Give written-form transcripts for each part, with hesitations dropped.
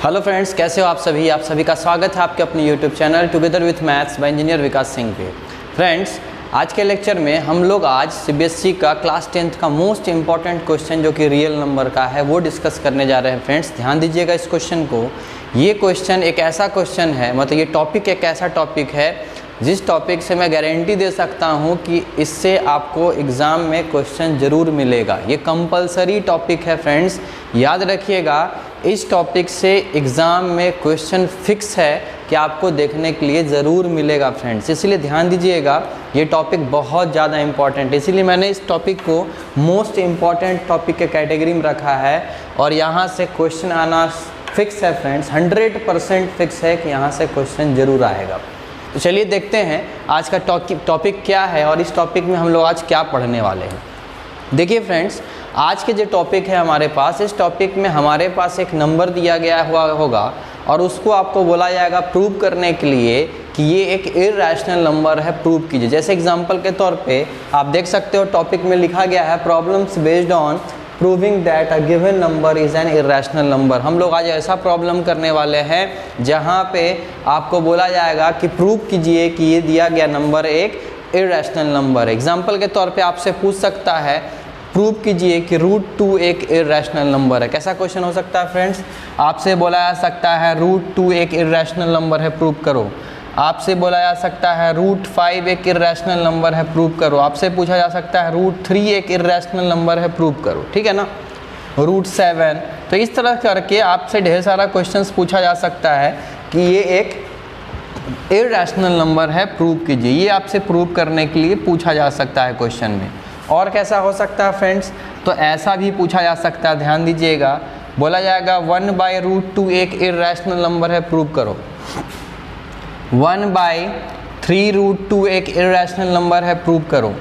Hello friends, कैसे हो आप सभी का स्वागत है आपके अपने YouTube channel together with maths by engineer Vikas Singh पे। फ्रेंड्स, आज के लेक्चर में हम लोग आज सीबीएसई का क्लास 10th का मोस्ट इंपॉर्टेंट क्वेश्चन जो कि रियल नंबर का है वो डिस्कस करने जा रहे हैं। फ्रेंड्स, ध्यान दीजिएगा इस क्वेश्चन को। ये क्वेश्चन एक ऐसा क्वेश्चन है, मतलब ये टॉपिक एक ऐसा टॉपिक है जिस टॉपिक से मैं गारंटी दे सकता हूँ कि इससे आपको एग्ज़ाम में क्वेश्चन ज़रूर मिलेगा। ये कंपलसरी टॉपिक है फ्रेंड्स, याद रखिएगा। इस टॉपिक से एग्ज़ाम में क्वेश्चन फिक्स है कि आपको देखने के लिए ज़रूर मिलेगा फ्रेंड्स, इसलिए ध्यान दीजिएगा। ये टॉपिक बहुत ज़्यादा इंपॉर्टेंट है, इसीलिए मैंने इस टॉपिक को मोस्ट इम्पॉर्टेंट टॉपिक के कैटेगरी में रखा है और यहाँ से क्वेश्चन आना फिक्स है फ्रेंड्स, 100% फिक्स है कि यहाँ से क्वेश्चन ज़रूर आएगा। तो चलिए देखते हैं आज का टॉपिक क्या है और इस टॉपिक में हम लोग आज क्या पढ़ने वाले हैं। देखिए फ्रेंड्स, आज के जो टॉपिक है हमारे पास, इस टॉपिक में हमारे पास एक नंबर दिया गया हुआ होगा और उसको आपको बोला जाएगा प्रूव करने के लिए कि ये एक इरैशनल नंबर है, प्रूव कीजिए। जैसे एग्जांपल के तौर पे आप देख सकते हो टॉपिक में लिखा गया है problems based on proving that a given number is an irrational number. हम लोग आज ऐसा प्रॉब्लम करने वाले हैं जहाँ पे आपको बोला जाएगा कि प्रूव कीजिए कि ये दिया गया नंबर एक इरैशनल नंबर है। एग्जाम्पल के तौर पे आपसे पूछ सकता है प्रूव कीजिए कि √2 एक इरैशनल नंबर है। कैसा क्वेश्चन हो सकता है फ्रेंड्स? आपसे बोला जा सकता है √2 एक इरैशनल नंबर है, प्रूव करो। आपसे बोला जा सकता है √5 एक इरैशनल नंबर है, प्रूव करो। आपसे पूछा जा सकता है √3 एक इरैशनल नंबर है, प्रूव करो। ठीक है ना, √7। तो इस तरह करके आपसे ढेर सारा क्वेश्चंस पूछा जा सकता है कि ये एक इरैशनल नंबर है, प्रूव कीजिए। ये आपसे प्रूव करने के लिए पूछा जा सकता है क्वेश्चन में। और कैसा हो सकता है फ्रेंड्स? तो ऐसा भी पूछा जा सकता है, ध्यान दीजिएगा। बोला जाएगा 1/√2 एक इरैशनल नंबर है, प्रूव करो। 1/3√2 एक इरैशनल नंबर है, प्रूव करो।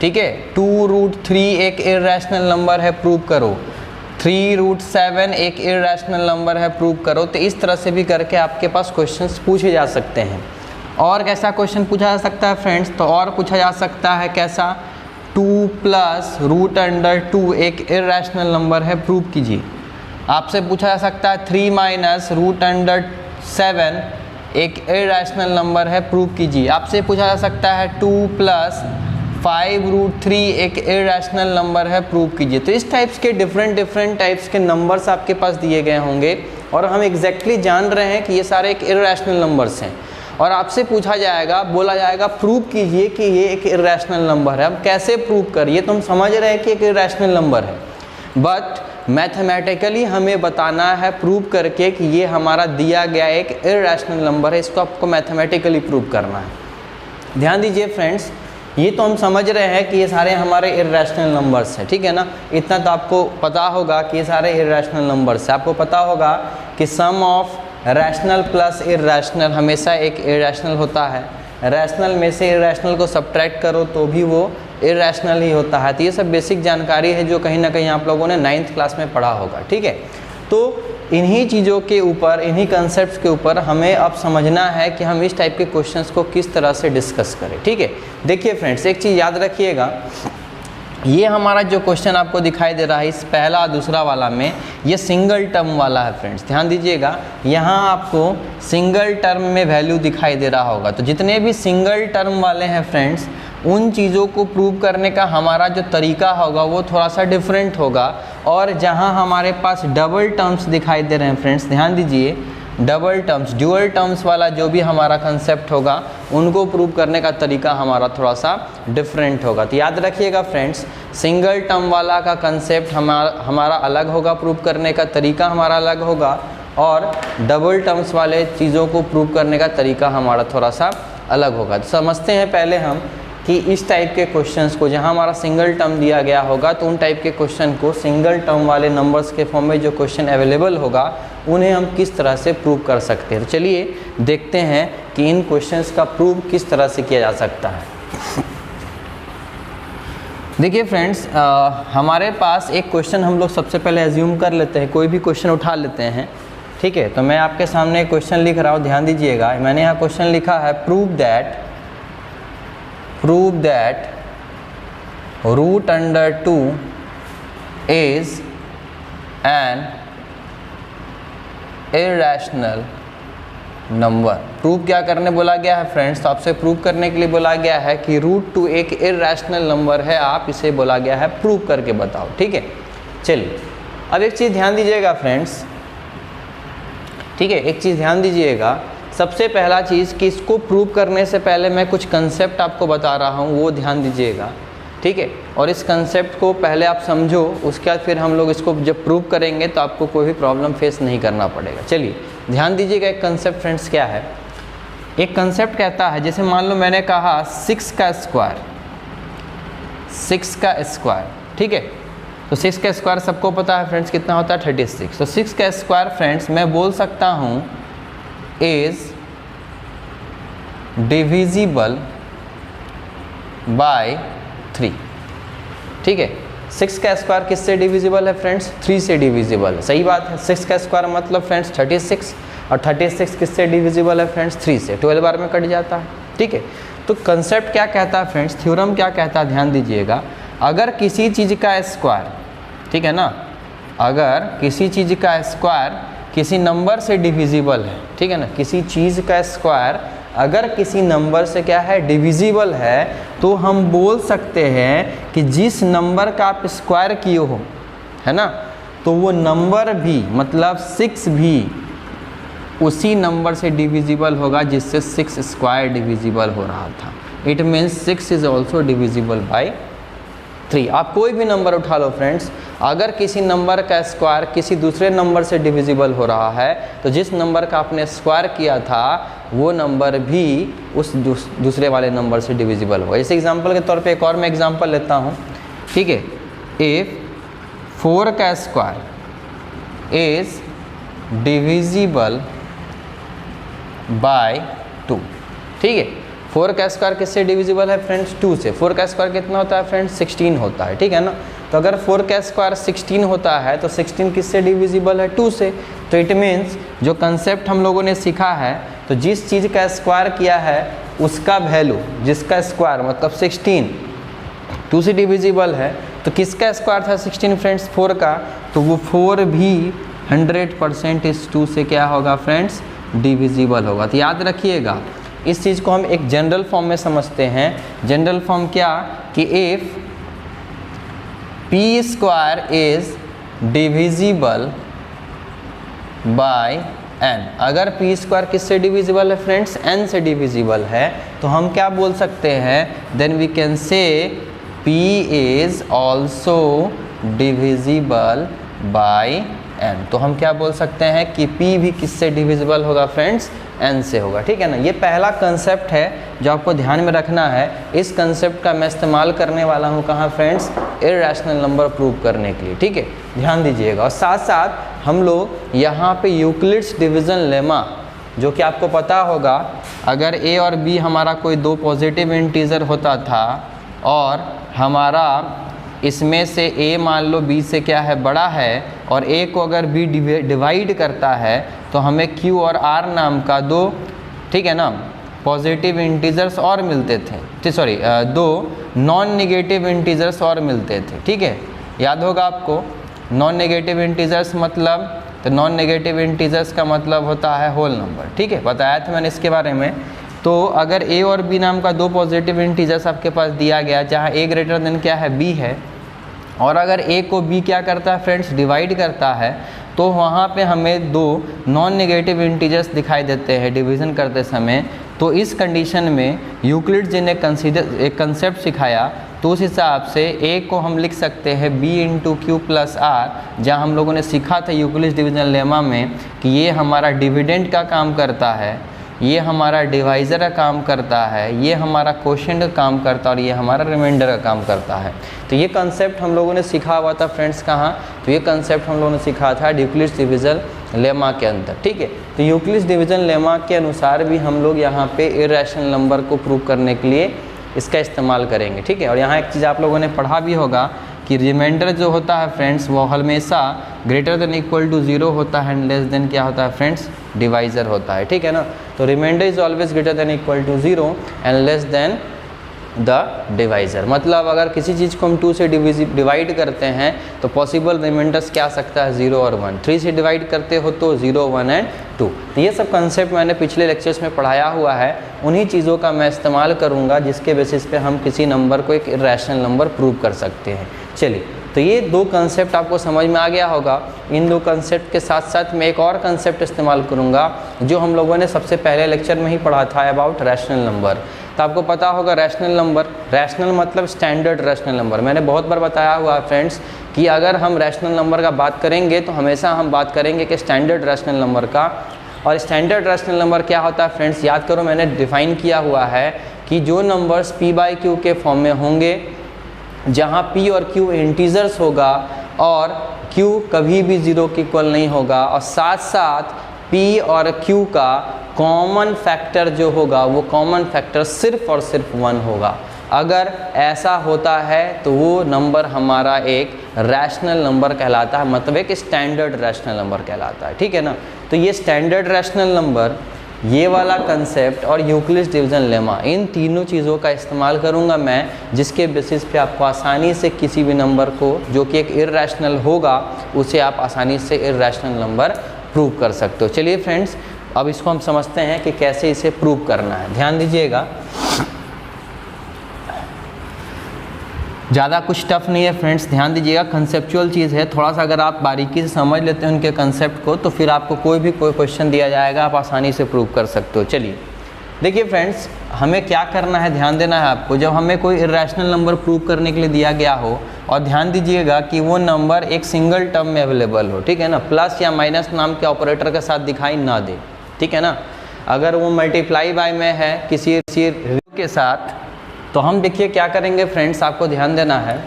ठीक है, 2√3 एक इरैशनल नंबर है, प्रूव करो। 3√7 एक इरैशनल नंबर है, प्रूव करो। तो इस तरह से भी करके आपके पास क्वेश्चंस पूछे जा सकते हैं। और कैसा क्वेश्चन पूछा जा सकता है फ्रेंड्स? तो और पूछा जा सकता है कैसा, 2 + √2 एक इरैशनल नंबर है, प्रूव कीजिए। आपसे पूछा जा सकता है 3 - √7 एक इरैशनल नंबर है, प्रूव कीजिए। आपसे पूछा जा सकता है 2 + 5√3 एक इरैशनल नंबर है, प्रूव कीजिए। तो इस टाइप्स के डिफरेंट टाइप्स के नंबर्स आपके पास दिए गए होंगे और हम एग्जैक्टली जान रहे हैं कि ये सारे एक इरैशनल नंबर्स हैं और आपसे पूछा जाएगा, बोला जाएगा प्रूव कीजिए कि ये एक इरैशनल नंबर है। अब कैसे प्रूव करिए? तो हम समझ रहे हैं कि एक इरैशनल नंबर है, बट मैथमेटिकली हमें बताना है प्रूव करके कि ये हमारा दिया गया एक इरैशनल नंबर है। इसको आपको मैथमेटिकली प्रूव करना है। ध्यान दीजिए फ्रेंड्स, ये तो हम समझ रहे हैं कि ये सारे हमारे इरैशनल नंबर्स हैं, ठीक है ना। इतना तो आपको पता होगा कि ये सारे इरैशनल नंबर्स हैं। आपको पता होगा कि सम ऑफ रैशनल प्लस इरैशनल हमेशा एक इरैशनल होता है। रैशनल में से इरैशनल को सब्ट्रैक्ट करो तो भी वो इरैशनल ही होता है। तो ये सब बेसिक जानकारी है जो कहीं ना कहीं आप लोगों ने 9th क्लास में पढ़ा होगा, ठीक है। तो इन्हीं चीज़ों के ऊपर, इन्हीं कंसेप्ट्स के ऊपर हमें अब समझना है कि हम इस टाइप के क्वेश्चंस को किस तरह से डिस्कस करें, ठीक है। देखिए फ्रेंड्स, एक चीज़ याद रखिएगा, ये हमारा जो क्वेश्चन आपको दिखाई दे रहा है इस पहला दूसरा वाला में, ये सिंगल टर्म वाला है फ्रेंड्स। ध्यान दीजिएगा, यहाँ आपको सिंगल टर्म में वैल्यू दिखाई दे रहा होगा। तो जितने भी सिंगल टर्म वाले हैं फ्रेंड्स, उन चीज़ों को प्रूव करने का हमारा जो तरीका होगा वो थोड़ा सा डिफरेंट होगा। और जहाँ हमारे पास डबल टर्म्स दिखाई दे रहे हैं फ्रेंड्स, ध्यान दीजिए, डबल टर्म्स, ड्यूअल टर्म्स वाला जो भी हमारा कंसेप्ट होगा उनको प्रूव करने का तरीका हमारा थोड़ा सा डिफरेंट होगा। तो याद रखिएगा फ्रेंड्स, सिंगल टर्म वाला का कंसेप्ट हमारा अलग होगा, प्रूव करने का तरीका हमारा अलग होगा, और डबल टर्म्स वाले चीज़ों को प्रूव करने का तरीका हमारा थोड़ा सा अलग होगा। तो समझते हैं पहले हम कि इस टाइप के क्वेश्चंस को, जहां हमारा सिंगल टर्म दिया गया होगा तो उन टाइप के क्वेश्चन को, सिंगल टर्म वाले नंबर्स के फॉर्म में जो क्वेश्चन अवेलेबल होगा उन्हें हम किस तरह से प्रूव कर सकते हैं। तो चलिए देखते हैं कि इन क्वेश्चंस का प्रूव किस तरह से किया जा सकता है। देखिए फ्रेंड्स, हमारे पास एक क्वेश्चन हम लोग सबसे पहले एज्यूम कर लेते हैं, कोई भी क्वेश्चन उठा लेते हैं, ठीक है। तो मैं आपके सामने एक क्वेश्चन लिख रहा हूँ, ध्यान दीजिएगा। मैंने यहाँ क्वेश्चन लिखा है prove that √2 is an irrational number. Prove क्या करने बोला गया है फ्रेंड्स? तो आपसे प्रूव करने के लिए बोला गया है कि रूट 2 एक इरैशनल नंबर है, आप इसे बोला गया है प्रूव करके बताओ। ठीक है, चलिए अब एक चीज़ ध्यान दीजिएगा फ्रेंड्स, ठीक है, एक चीज़ ध्यान दीजिएगा। सबसे पहला चीज़ कि इसको प्रूव करने से पहले मैं कुछ कंसेप्ट आपको बता रहा हूँ, वो ध्यान दीजिएगा, ठीक है। और इस कंसेप्ट को पहले आप समझो, उसके बाद फिर हम लोग इसको जब प्रूव करेंगे तो आपको कोई भी प्रॉब्लम फेस नहीं करना पड़ेगा। चलिए ध्यान दीजिएगा, एक कंसेप्ट फ्रेंड्स क्या है। एक कंसेप्ट कहता है, जैसे मान लो मैंने कहा 6 का स्क्वायर, 6 का स्क्वायर, ठीक है। तो 6 का स्क्वायर सबको पता है फ्रेंड्स कितना होता है? 36। तो 6 का स्क्वायर फ्रेंड्स मैं बोल सकता हूँ इज डिविजिबल बाय 3, ठीक है। 6 का स्क्वायर किससे डिविजिबल है फ्रेंड्स? 3 से डिविजिबल है, सही बात है। 6 का स्क्वायर मतलब फ्रेंड्स 36, और 36 किससे डिविजिबल है फ्रेंड्स? 3 से। 12 बार में कट जाता है, ठीक है। तो कंसेप्ट क्या कहता है फ्रेंड्स, थ्योरम क्या कहता है, ध्यान दीजिएगा। अगर किसी चीज़ का स्क्वायर, ठीक है ना, अगर किसी चीज़ का स्क्वायर किसी नंबर से डिविजिबल है, ठीक है ना, किसी चीज़ का स्क्वायर अगर किसी नंबर से क्या है? डिविजिबल है, तो हम बोल सकते हैं कि जिस नंबर का आप स्क्वायर किए हो, है ना, तो वो नंबर भी मतलब 6 भी उसी नंबर से डिविजिबल होगा जिससे 6 स्क्वायर डिविजिबल हो रहा था। It means 6 is also divisible bye 3। आप कोई भी नंबर उठा लो फ्रेंड्स, अगर किसी नंबर का स्क्वायर किसी दूसरे नंबर से डिविजिबल हो रहा है, तो जिस नंबर का आपने स्क्वायर किया था वो नंबर भी उस दूसरे वाले नंबर से डिविजिबल होगा। जैसे एग्जांपल के तौर पे एक और मैं एग्जांपल लेता हूँ, ठीक है। इफ 4 का स्क्वायर इज डिविजिबल बाय 2, ठीक है। 4 का स्क्वायर किससे डिविजिबल है फ्रेंड्स? 2 से। 4 का स्क्वायर कितना होता है फ्रेंड्स? 16 होता है, ठीक है ना। तो अगर 4 का स्क्वायर 16 होता है तो 16 किससे डिविजिबल है? 2 से। तो इट मीन्स जो कंसेप्ट हम लोगों ने सीखा है, तो जिस चीज़ का स्क्वायर किया है उसका वैल्यू, जिसका स्क्वायर मतलब 16 2 से डिविजिबल है, तो किसका स्क्वायर था 16 फ्रेंड्स? 4 का। तो वो 4 भी 100% इस 2 से क्या होगा फ्रेंड्स? डिविजिबल होगा। तो याद रखिएगा, इस चीज़ को हम एक जनरल फॉर्म में समझते हैं। जनरल फॉर्म क्या कि if P square is divisible by n, अगर पी स्क्वायर किससे डिविजिबल है फ्रेंड्स? n से डिविजिबल है, तो हम क्या बोल सकते हैं? Then we can say p is also divisible by n। तो हम क्या बोल सकते हैं कि p भी किससे डिविजिबल होगा फ्रेंड्स? n से होगा, ठीक है ना। ये पहला कंसेप्ट है जो आपको ध्यान में रखना है। इस कंसेप्ट का मैं इस्तेमाल करने वाला हूँ कहाँ फ्रेंड्स? इरैशनल नंबर प्रूव करने के लिए, ठीक है, ध्यान दीजिएगा। और साथ साथ हम लोग यहाँ पे यूक्लिड्स डिवीज़न लेमा, जो कि आपको पता होगा, अगर a और b हमारा कोई 2 पॉजिटिव इंटीजर होता था और हमारा इसमें से a मान लो b से क्या है? बड़ा है, और a को अगर b डिवाइड करता है तो हमें q और r नाम का 2, ठीक है ना, पॉजिटिव इंटीजर्स और मिलते थे, सॉरी 2 नॉन नेगेटिव इंटीजर्स और मिलते थे, ठीक है। याद होगा आपको नॉन नेगेटिव इंटीजर्स मतलब, तो नॉन नेगेटिव इंटीजर्स का मतलब होता है होल नंबर, ठीक है, बताया था मैंने इसके बारे में। तो अगर a और b नाम का 2 पॉजिटिव इंटीजर्स आपके पास दिया गया, जहाँ a ग्रेटर देन क्या है? b है, और अगर a को b क्या करता है फ्रेंड्स? डिवाइड करता है, तो वहाँ पे हमें 2 नॉन नेगेटिव इंटीजर्स दिखाई देते हैं डिवीज़न करते समय। तो इस कंडीशन में यूक्लिड्स ने एक कंसेप्ट सिखाया, तो उस हिसाब से a को हम लिख सकते हैं b into Q plus R, जहाँ हम लोगों ने सीखा था यूक्लिड्स डिवीज़न लेमा में कि ये हमारा डिविडेंड का काम करता है, ये हमारा डिवाइज़र का काम करता है, ये हमारा क्वोशिएंट का काम करता है, और ये हमारा रिमाइंडर का काम करता है। तो ये कंसेप्ट हम लोगों ने सीखा हुआ था फ्रेंड्स कहाँ? तो ये कंसेप्ट हम लोगों ने सीखा था यूक्लिड्स डिवीज़न लेमा के अंदर, ठीक है। तो यूक्लिड्स डिवीज़न लेमा के अनुसार भी हम लोग यहाँ पे इरैशनल नंबर को प्रूव करने के लिए इसका इस्तेमाल करेंगे, ठीक है। और यहाँ एक चीज़ आप लोगों ने पढ़ा भी होगा कि रिमाइंडर जो होता है फ्रेंड्स, वो हमेशा ग्रेटर देन इक्वल टू 0 होता है, एंड लेस देन क्या होता है फ्रेंड्स? डिवाइज़र होता है, ठीक है ना। तो remainder is always greater than equal to 0 and less than the divisor. मतलब अगर किसी चीज़ को हम 2 से डिवाइड करते हैं तो पॉसिबल रिमाइंडर्स क्या आ सकता है, 0 और 1। 3 से डिवाइड करते हो तो 0, 1 एंड 2। तो ये सब कंसेप्ट मैंने पिछले लेक्चर्स में पढ़ाया हुआ है, उन्हीं चीज़ों का मैं इस्तेमाल करूँगा जिसके बेसिस पे हम किसी नंबर को एक इर्रेशनल नंबर प्रूव कर सकते हैं। चलिए, तो ये 2 कंसेप्ट आपको समझ में आ गया होगा। इन 2 कंसेप्ट के साथ साथ मैं एक और कंसेप्ट इस्तेमाल करूँगा जो हम लोगों ने सबसे पहले लेक्चर में ही पढ़ा था, अबाउट रैशनल नंबर। तो आपको पता होगा रैशनल नंबर, रैशनल मतलब स्टैंडर्ड रैशनल नंबर। मैंने बहुत बार बताया हुआ है फ्रेंड्स कि अगर हम रैशनल नंबर का बात करेंगे तो हमेशा हम बात करेंगे कि स्टैंडर्ड रैशनल नंबर का। और स्टैंडर्ड रैशनल नंबर क्या होता है फ्रेंड्स, याद करो मैंने डिफ़ाइन किया हुआ है कि जो नंबर्स p/q के फॉर्म में होंगे, जहाँ p और q इंटीजर्स होगा और q कभी भी 0 के इक्वल नहीं होगा, और साथ साथ p और q का कॉमन फैक्टर जो होगा वो कॉमन फैक्टर सिर्फ और सिर्फ 1 होगा। अगर ऐसा होता है तो वो नंबर हमारा एक रैशनल नंबर कहलाता है, मतलब एक स्टैंडर्ड रैशनल नंबर कहलाता है। ठीक है ना। तो ये स्टैंडर्ड रैशनल नंबर, ये वाला कंसेप्ट और यूक्लिड्स डिवीजन लेमा, इन तीनों चीज़ों का इस्तेमाल करूंगा मैं, जिसके बेसिस पे आपको आसानी से किसी भी नंबर को जो कि एक इर्रेशनल होगा उसे आप आसानी से इर्रेशनल नंबर प्रूव कर सकते हो। चलिए फ्रेंड्स, अब इसको हम समझते हैं कि कैसे इसे प्रूव करना है। ध्यान दीजिएगा, ज़्यादा कुछ टफ नहीं है फ्रेंड्स, ध्यान दीजिएगा, कंसेप्चुअल चीज़ है। थोड़ा सा अगर आप बारीकी से समझ लेते हैं उनके कंसेप्ट को तो फिर आपको कोई क्वेश्चन दिया जाएगा आप आसानी से प्रूव कर सकते हो। चलिए देखिए फ्रेंड्स, हमें क्या करना है, ध्यान देना है आपको। जब हमें कोई इर्रेशनल नंबर प्रूव करने के लिए दिया गया हो, और ध्यान दीजिएगा कि वो नंबर एक सिंगल टर्म में अवेलेबल हो, ठीक है ना, प्लस या माइनस नाम के ऑपरेटर के साथ दिखाई ना दे, ठीक है ना। अगर वो मल्टीप्लाई बाय में है किसी के साथ, तो हम देखिए क्या करेंगे फ्रेंड्स, आपको ध्यान देना है।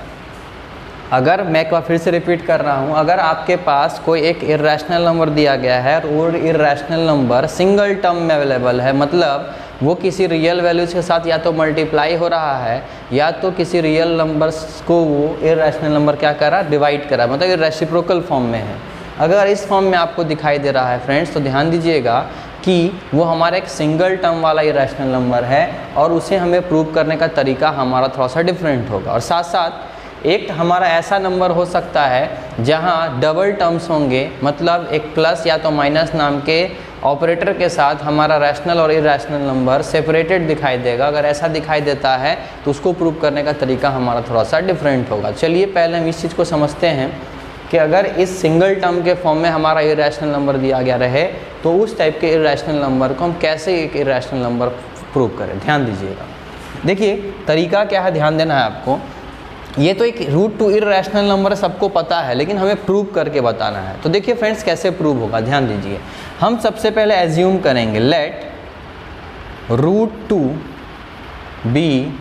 अगर मैं एक बार फिर से रिपीट कर रहा हूँ, अगर आपके पास कोई एक इर्रेशनल नंबर दिया गया है और वो इर्रेशनल नंबर सिंगल टर्म में अवेलेबल है, मतलब वो किसी रियल वैल्यूज़ के साथ या तो मल्टीप्लाई हो रहा है या तो किसी रियल नंबर्स को वो इर्रेशनल नंबर क्या कर रहा है, डिवाइड कर रहा है, मतलब ये रेसिप्रोकल फॉर्म में है। अगर इस फॉर्म में आपको दिखाई दे रहा है फ्रेंड्स, तो ध्यान दीजिएगा कि वो हमारा एक सिंगल टर्म वाला इर्रेशनल नंबर है और उसे हमें प्रूव करने का तरीका हमारा थोड़ा सा डिफरेंट होगा। और साथ साथ एक हमारा ऐसा नंबर हो सकता है जहां डबल टर्म्स होंगे, मतलब एक प्लस या तो माइनस नाम के ऑपरेटर के साथ हमारा रैशनल और इर्रेशनल नंबर सेपरेटेड दिखाई देगा। अगर ऐसा दिखाई देता है तो उसको प्रूव करने का तरीका हमारा थोड़ा सा डिफरेंट होगा। चलिए पहले हम इस चीज़ को समझते हैं कि अगर इस सिंगल टर्म के फॉर्म में हमारा इर्रेशनल नंबर दिया गया रहे तो उस टाइप के इर्रेशनल नंबर को हम कैसे एक इर्रेशनल नंबर प्रूव करें। ध्यान दीजिएगा, देखिए तरीका क्या है, ध्यान देना है आपको। ये तो एक √2 इर्रेशनल नंबर सबको पता है, लेकिन हमें प्रूव करके बताना है। तो देखिए फ्रेंड्स कैसे प्रूव होगा, ध्यान दीजिए। हम सबसे पहले एज्यूम करेंगे let √2 be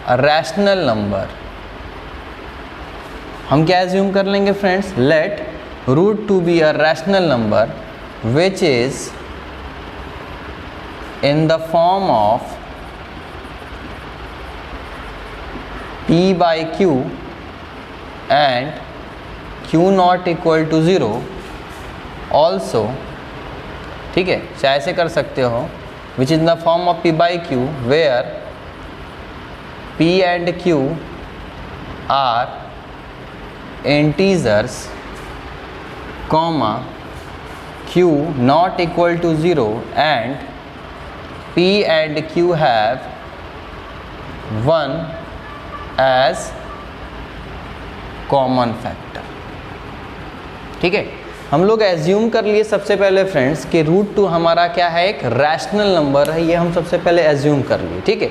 a rational number. हम क्या एज्यूम कर लेंगे friends, let √2 be a rational number which is in the form of p/q and q not equal to 0 also, ठीक है, चाहे ऐसे कर सकते हो, which is in the form of p/q where p and q are integers, comma q not equal to 0 and p and q have 1 as common factor। ठीक है, हम लोग एज्यूम कर लिए सबसे पहले फ्रेंड्स कि √2 हमारा क्या है, एक रैशनल नंबर है, ये हम सबसे पहले एज्यूम कर लिए। ठीक है,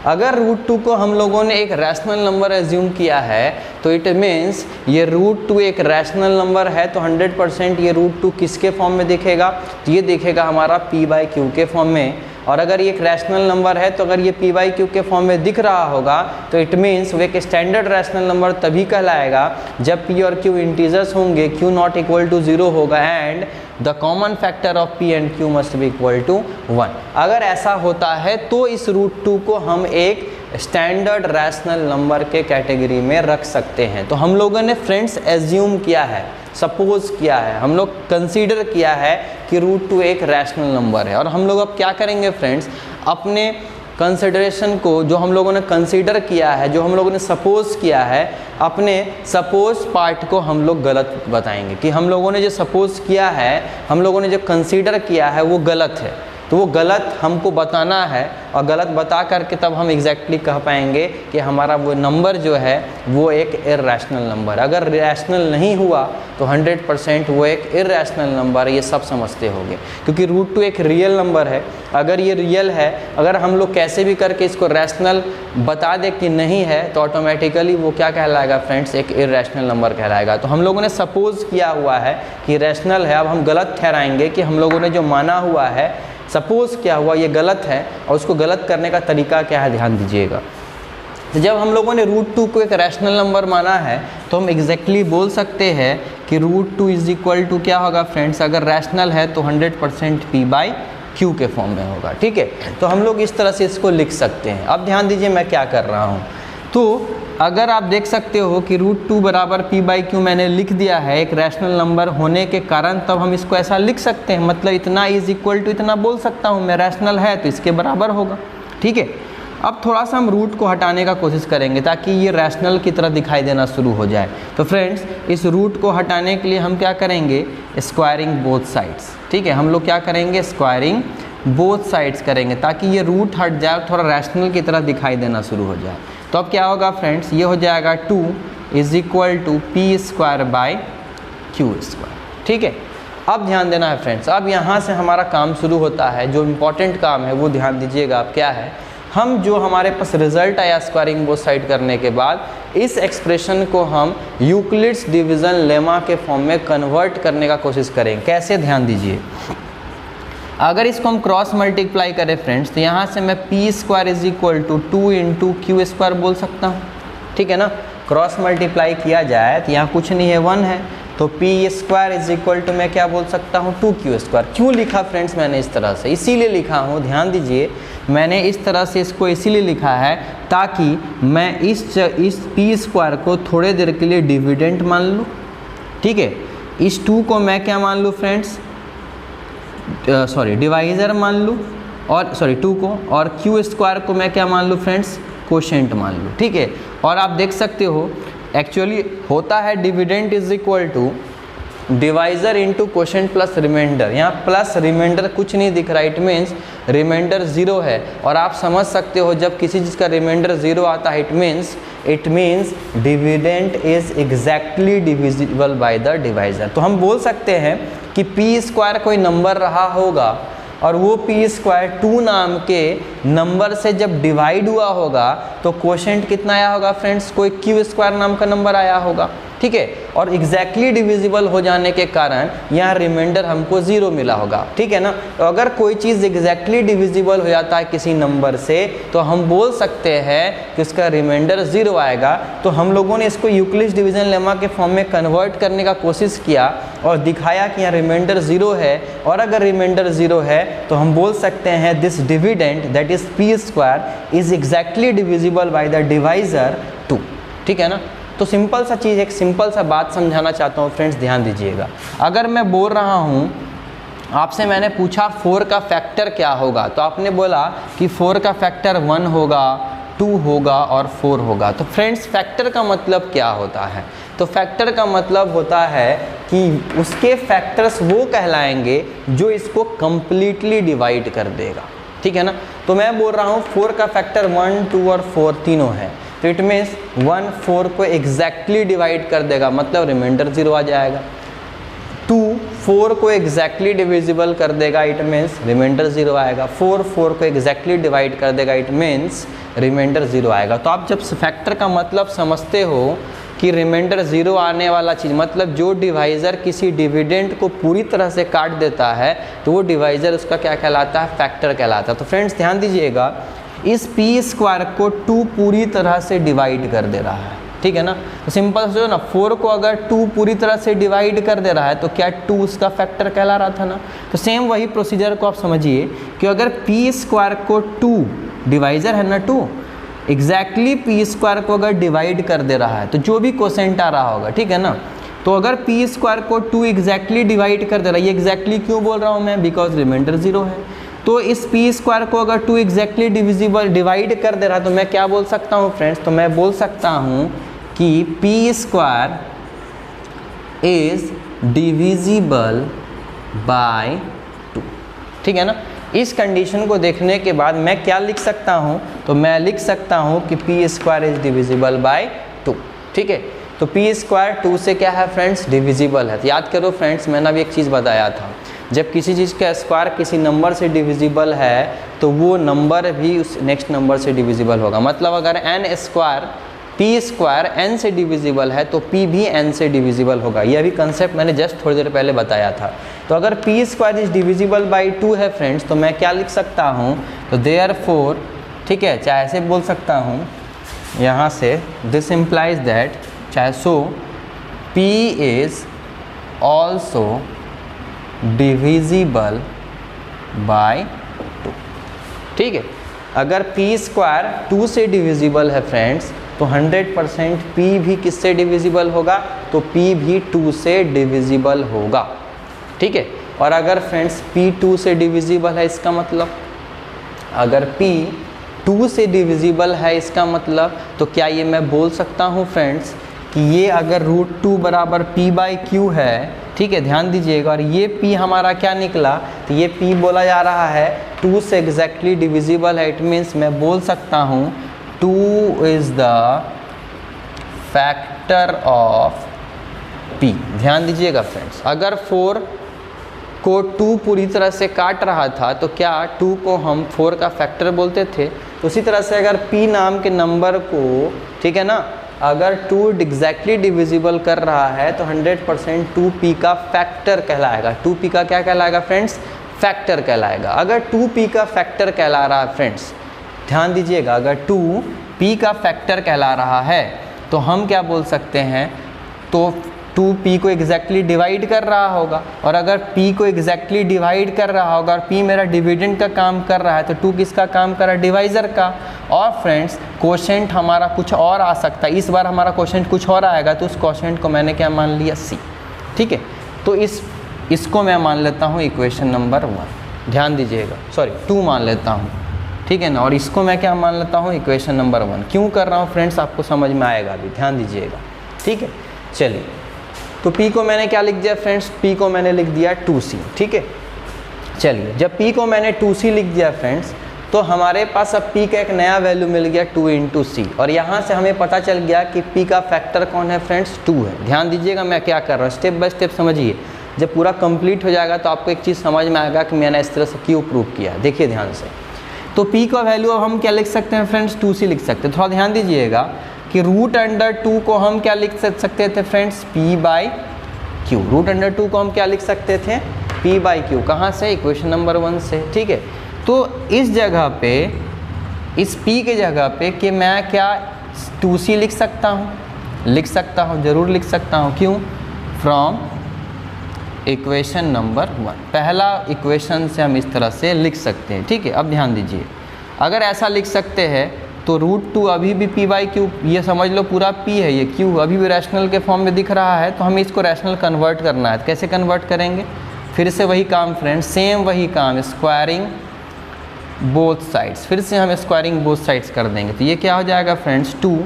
अगर √2 को हम लोगों ने एक रैशनल नंबर एज्यूम किया है तो इट मीन्स ये √2 एक रैशनल नंबर है, तो 100% ये √2 किसके फॉर्म में दिखेगा, तो ये दिखेगा हमारा p/q के फॉर्म में। और अगर ये एक रैशनल नंबर है तो अगर ये p/q के फॉर्म में दिख रहा होगा तो इट मीन्स वो एक स्टैंडर्ड रैशनल नंबर तभी कहलाएगा जब p और q इंटीजर्स होंगे, q नॉट इक्वल टू 0 होगा and the common factor of p and q must be equal to 1। अगर ऐसा होता है तो इस √2 को हम एक स्टैंडर्ड रैशनल नंबर के कैटेगरी में रख सकते हैं। तो हम लोगों ने फ्रेंड्स एज्यूम किया है, सपोज किया है, हम लोग कंसीडर किया है कि √2 एक रैशनल नंबर है। और हम लोग अब क्या करेंगे फ्रेंड्स, अपने कंसिडरेशन को, जो हम लोगों ने कंसीडर किया है, जो हम लोगों ने सपोज किया है, अपने सपोज पार्ट को हम लोग गलत बताएंगे कि हम लोगों ने जो सपोज किया है, हम लोगों ने जो कंसीडर किया है वो गलत है। तो वो गलत हमको बताना है और गलत बता करके तब हम एग्जैक्टली कह पाएंगे कि हमारा वो नंबर जो है वो एक इर्रेशनल नंबर। अगर रैशनल नहीं हुआ तो 100% वो एक इर्रेशनल नंबर, ये सब समझते होंगे, क्योंकि √2 एक रियल नंबर है। अगर ये रियल है, अगर हम लोग कैसे भी करके इसको रैशनल बता दे कि नहीं है, तो ऑटोमेटिकली वो क्या कहलाएगा फ्रेंड्स, एक इर्रेशनल नंबर कहलाएगा। तो हम लोगों ने सपोज किया हुआ है कि रैशनल है, अब हम गलत ठहराएंगे कि हम लोगों ने जो माना हुआ है, सपोज क्या हुआ, ये गलत है, और उसको गलत करने का तरीका क्या है ध्यान दीजिएगा। तो जब हम लोगों ने √2 को एक रैशनल नंबर माना है तो हम एग्जैक्टली बोल सकते हैं कि √2 इज इक्वल टू क्या होगा फ्रेंड्स, अगर रैशनल है तो 100% p/q के फॉर्म में होगा। ठीक है, तो हम लोग इस तरह से इसको लिख सकते हैं। अब ध्यान दीजिए मैं क्या कर रहा हूँ। तो अगर आप देख सकते हो कि √2 बराबर p/q मैंने लिख दिया है एक रैशनल नंबर होने के कारण, तब हम इसको ऐसा लिख सकते हैं, मतलब इतना इज इक्वल टू इतना बोल सकता हूँ मैं, रैशनल है तो इसके बराबर होगा। ठीक है, अब थोड़ा सा हम रूट को हटाने का कोशिश करेंगे ताकि ये रैशनल की तरह दिखाई देना शुरू हो जाए। तो फ्रेंड्स इस रूट को हटाने के लिए हम क्या करेंगे, स्क्वायरिंग बोथ साइड्स। ठीक है, हम लोग क्या करेंगे, स्क्वायरिंग बोथ साइड्स करेंगे ताकि ये रूट हट जाए, थोड़ा रैशनल की तरह दिखाई देना शुरू हो जाए। तो अब क्या होगा फ्रेंड्स, ये हो जाएगा 2 इज इक्वल टू p²/q²। ठीक है, अब ध्यान देना है फ्रेंड्स, अब यहाँ से हमारा काम शुरू होता है, जो इम्पोर्टेंट काम है वो ध्यान दीजिएगा आप। क्या है, हम जो हमारे पास रिजल्ट आया स्क्वायरिंग बोथ साइड करने के बाद, इस एक्सप्रेशन को हम यूक्लिड्स डिवीज़न लेमा के फॉर्म में कन्वर्ट करने का कोशिश करें। कैसे, ध्यान दीजिए। अगर इसको हम क्रॉस मल्टीप्लाई करें फ्रेंड्स, तो यहाँ से मैं p² is equal to 2 × q² बोल सकता हूँ। ठीक है ना, क्रॉस मल्टीप्लाई किया जाए तो यहाँ कुछ नहीं है, 1 है, तो p² इज इक्वल टू मैं क्या बोल सकता हूँ, 2q²। क्यों लिखा फ्रेंड्स मैंने इस तरह से, इसीलिए लिखा हूँ, ध्यान दीजिए, मैंने इस तरह से इसको इसीलिए लिखा है ताकि मैं इस p² को थोड़े देर के लिए डिविडेंट मान लूँ। ठीक है, इस 2 को मैं क्या मान लूँ फ्रेंड्स, डिवाइज़र मान लूँ, और 2 को, और q² को मैं क्या मान लूँ फ्रेंड्स, कोशेंट मान लूँ। ठीक है, और आप देख सकते हो एक्चुअली होता है dividend is equal to divisor into quotient plus remainder. यहाँ प्लस रिमाइंडर कुछ नहीं दिख रहा, इट मीन्स रिमाइंडर 0 है। और आप समझ सकते हो जब किसी चीज़ का रिमाइंडर 0 आता है, it means dividend is exactly divisible by the divisor. तो हम बोल सकते हैं कि p² कोई नंबर रहा होगा और वो p² 2 नाम के नंबर से जब डिवाइड हुआ होगा तो कोशेंट कितना आया होगा फ्रेंड्स, कोई q² नाम का नंबर आया होगा। ठीक है, और एग्जैक्टली डिविजिबल हो जाने के कारण यहाँ रिमाइंडर हमको 0 मिला होगा। ठीक है ना, तो अगर कोई चीज़ एग्जैक्टली डिविजिबल हो जाता है किसी नंबर से तो हम बोल सकते हैं कि उसका रिमाइंडर 0 आएगा। तो हम लोगों ने इसको यूक्लिड्स डिवीजन लेमा के फॉर्म में कन्वर्ट करने का कोशिश किया और दिखाया कि यहाँ रिमाइंडर 0 है, और अगर रिमाइंडर 0 है तो हम बोल सकते हैं this dividend that is p² is exactly divisible by the divisor 2। ठीक है ना, तो सिंपल सा चीज़, एक सिंपल सा बात समझाना चाहता हूँ फ्रेंड्स, ध्यान दीजिएगा। अगर मैं बोल रहा हूँ, आपसे मैंने पूछा 4 का फैक्टर क्या होगा, तो आपने बोला कि 4 का फैक्टर 1 होगा, 2 होगा और 4 होगा। तो फ्रेंड्स फैक्टर का मतलब क्या होता है, तो फैक्टर का मतलब होता है कि उसके फैक्टर्स वो कहलाएंगे जो इसको कंप्लीटली डिवाइड कर देगा। ठीक है ना, तो मैं बोल रहा हूँ 4 का फैक्टर 1, 2 और 4 तीनों है, तो इट मीन्स 1 4 को एग्जैक्टली डिवाइड कर देगा, मतलब रिमाइंडर 0 आ जाएगा। 2 4 को एग्जैक्टली डिविजिबल कर देगा, इट मीन्स रिमाइंडर 0 आएगा। 4 4 को एग्जैक्टली डिवाइड कर देगा, इट मीन्स रिमाइंडर 0 आएगा। तो आप जब फैक्टर का मतलब समझते हो कि रिमाइंडर 0 आने वाला चीज़, मतलब जो डिवाइज़र किसी डिविडेंट को पूरी तरह से काट देता है तो वो डिवाइज़र उसका क्या कहलाता है, फैक्टर कहलाता है। तो फ्रेंड्स ध्यान दीजिएगा, इस p² को 2 पूरी तरह से डिवाइड कर दे रहा है। ठीक है ना, तो सिंपल सोचो ना, 4 को अगर 2 पूरी तरह से डिवाइड कर दे रहा है तो क्या 2 उसका फैक्टर कहला रहा था ना। तो सेम वही प्रोसीजर को आप समझिए कि अगर p² को 2, डिवाइज़र है ना 2, एग्जैक्टली p² को अगर डिवाइड कर दे रहा है तो जो भी कोसेंट आ रहा होगा, ठीक है ना, तो अगर p² को 2 एग्जैक्टली डिवाइड कर दे रहा है, ये एग्जैक्टली क्यों बोल रहा हूँ मैं, बिकॉज रिमाइंडर 0 है। तो इस पी स्क्वायर को अगर 2 एग्जैक्टली डिवाइड कर दे रहा है तो मैं क्या बोल सकता हूँ फ्रेंड्स, तो मैं बोल सकता हूँ कि P square is divisible by 2, ठीक है ना। इस कंडीशन को देखने के बाद मैं क्या लिख सकता हूँ, तो मैं लिख सकता हूँ कि P square is divisible by 2, ठीक है। तो पी स्क्वायर 2 से क्या है फ्रेंड्स, डिविजिबल है। तो याद करो फ्रेंड्स, मैंने अभी एक चीज़ बताया था, जब किसी चीज़ का स्क्वायर किसी नंबर से डिविजिबल है तो वो नंबर भी उस नेक्स्ट नंबर से डिविजिबल होगा। मतलब अगर N square P square N से डिविजिबल है तो पी भी एन से डिविजिबल होगा। यह भी कंसेप्ट मैंने जस्ट थोड़ी देर पहले बताया था। तो अगर P square is divisible by 2 है फ्रेंड्स, तो मैं क्या लिख सकता हूँ, तो देयरफॉर, ठीक है, चाहे ऐसे बोल सकता हूँ यहाँ से, दिस इम्प्लाइज दैट, चाहे so P is also divisible by 2, ठीक है। अगर पी स्क्वायर 2 से डिविजिबल है फ्रेंड्स, तो 100% p भी किससे डिविजिबल होगा, तो p भी 2 से डिविजिबल होगा, ठीक है। और अगर फ्रेंड्स p 2 से डिविजिबल है, इसका मतलब अगर p 2 से डिविजिबल है, इसका मतलब तो क्या ये मैं बोल सकता हूँ फ्रेंड्स कि ये अगर √2 बराबर p बाई क्यू है, ठीक है, ध्यान दीजिएगा, और ये p हमारा क्या निकला, तो ये p बोला जा रहा है 2 से एग्जैक्टली डिविजिबल है। इट मीन्स मैं बोल सकता हूँ 2 is the factor of p। ध्यान दीजिएगा फ्रेंड्स, अगर 4 को 2 पूरी तरह से काट रहा था तो क्या 2 को हम 4 का फैक्टर बोलते थे। तो उसी तरह से अगर p नाम के नंबर को, ठीक है ना, अगर 2 एग्जैक्टली डिविजिबल कर रहा है तो 100% 2p का फैक्टर कहलाएगा। 2p का क्या कहलाएगा फ्रेंड्स, फैक्टर कहलाएगा। अगर 2p का फैक्टर कहला रहा है फ्रेंड्स, ध्यान दीजिएगा, अगर 2p का फैक्टर कहला रहा है तो हम क्या बोल सकते हैं, तो 2p को एग्जैक्टली डिवाइड कर रहा होगा, और अगर p को एग्जैक्टली डिवाइड कर रहा होगा और p मेरा डिविडेंड का काम कर रहा है, तो 2 किसका काम कर रहा है, डिवाइज़र का। और फ्रेंड्स कोशेंट हमारा कुछ और आ सकता है, इस बार हमारा कोशेंट कुछ और आएगा, तो उस कोशेंट को मैंने क्या मान लिया, c, ठीक है। तो इसको मैं मान लेता हूँ इक्वेशन नंबर 1, ध्यान दीजिएगा, सॉरी 2 मान लेता हूँ, ठीक है ना। और इसको मैं क्या मान लेता हूँ, इक्वेशन नंबर 1। क्यों कर रहा हूँ फ्रेंड्स, आपको समझ में आएगा अभी, ध्यान दीजिएगा, ठीक है। चलिए, तो p को मैंने क्या लिख दिया फ्रेंड्स, p को मैंने लिख दिया 2c, ठीक है। चलिए, जब p को मैंने 2c लिख दिया फ्रेंड्स, तो हमारे पास अब p का एक नया वैल्यू मिल गया 2 × c, और यहाँ से हमें पता चल गया कि p का फैक्टर कौन है फ्रेंड्स, 2 है। ध्यान दीजिएगा मैं क्या कर रहा हूँ, स्टेप बाय स्टेप समझिए। जब पूरा कंप्लीट हो जाएगा तो आपको एक चीज़ समझ में आएगा कि मैंने इस तरह से क्यों प्रूव किया। देखिए ध्यान से, तो p का वैल्यू अब हम क्या लिख सकते हैं फ्रेंड्स, 2c लिख सकते हैं। थोड़ा ध्यान दीजिएगा कि √2 को हम क्या लिख सकते थे फ्रेंड्स, p बाई क्यू। √2 को हम क्या लिख सकते थे, p बाई क्यू। कहाँ से, इक्वेशन नंबर 1 से, ठीक है। तो इस जगह पे, इस p के जगह पे कि मैं क्या 2c लिख सकता हूँ, ज़रूर लिख सकता हूँ। क्यों, फ्रॉम इक्वेशन नंबर 1, पहला इक्वेशन से हम इस तरह से लिख सकते हैं, ठीक है। अब ध्यान दीजिए, अगर ऐसा लिख सकते हैं तो √2 अभी भी p बाई क्यू, ये समझ लो पूरा p है, ये q अभी भी रैशनल के फॉर्म में दिख रहा है, तो हमें इसको रैशनल कन्वर्ट करना है। कैसे कन्वर्ट करेंगे, फिर से वही काम फ्रेंड्स, सेम वही काम, स्क्वायरिंग बोथ साइड्स। फिर से हम स्क्वायरिंग बोथ साइड्स कर देंगे, तो ये क्या हो जाएगा फ्रेंड्स 2,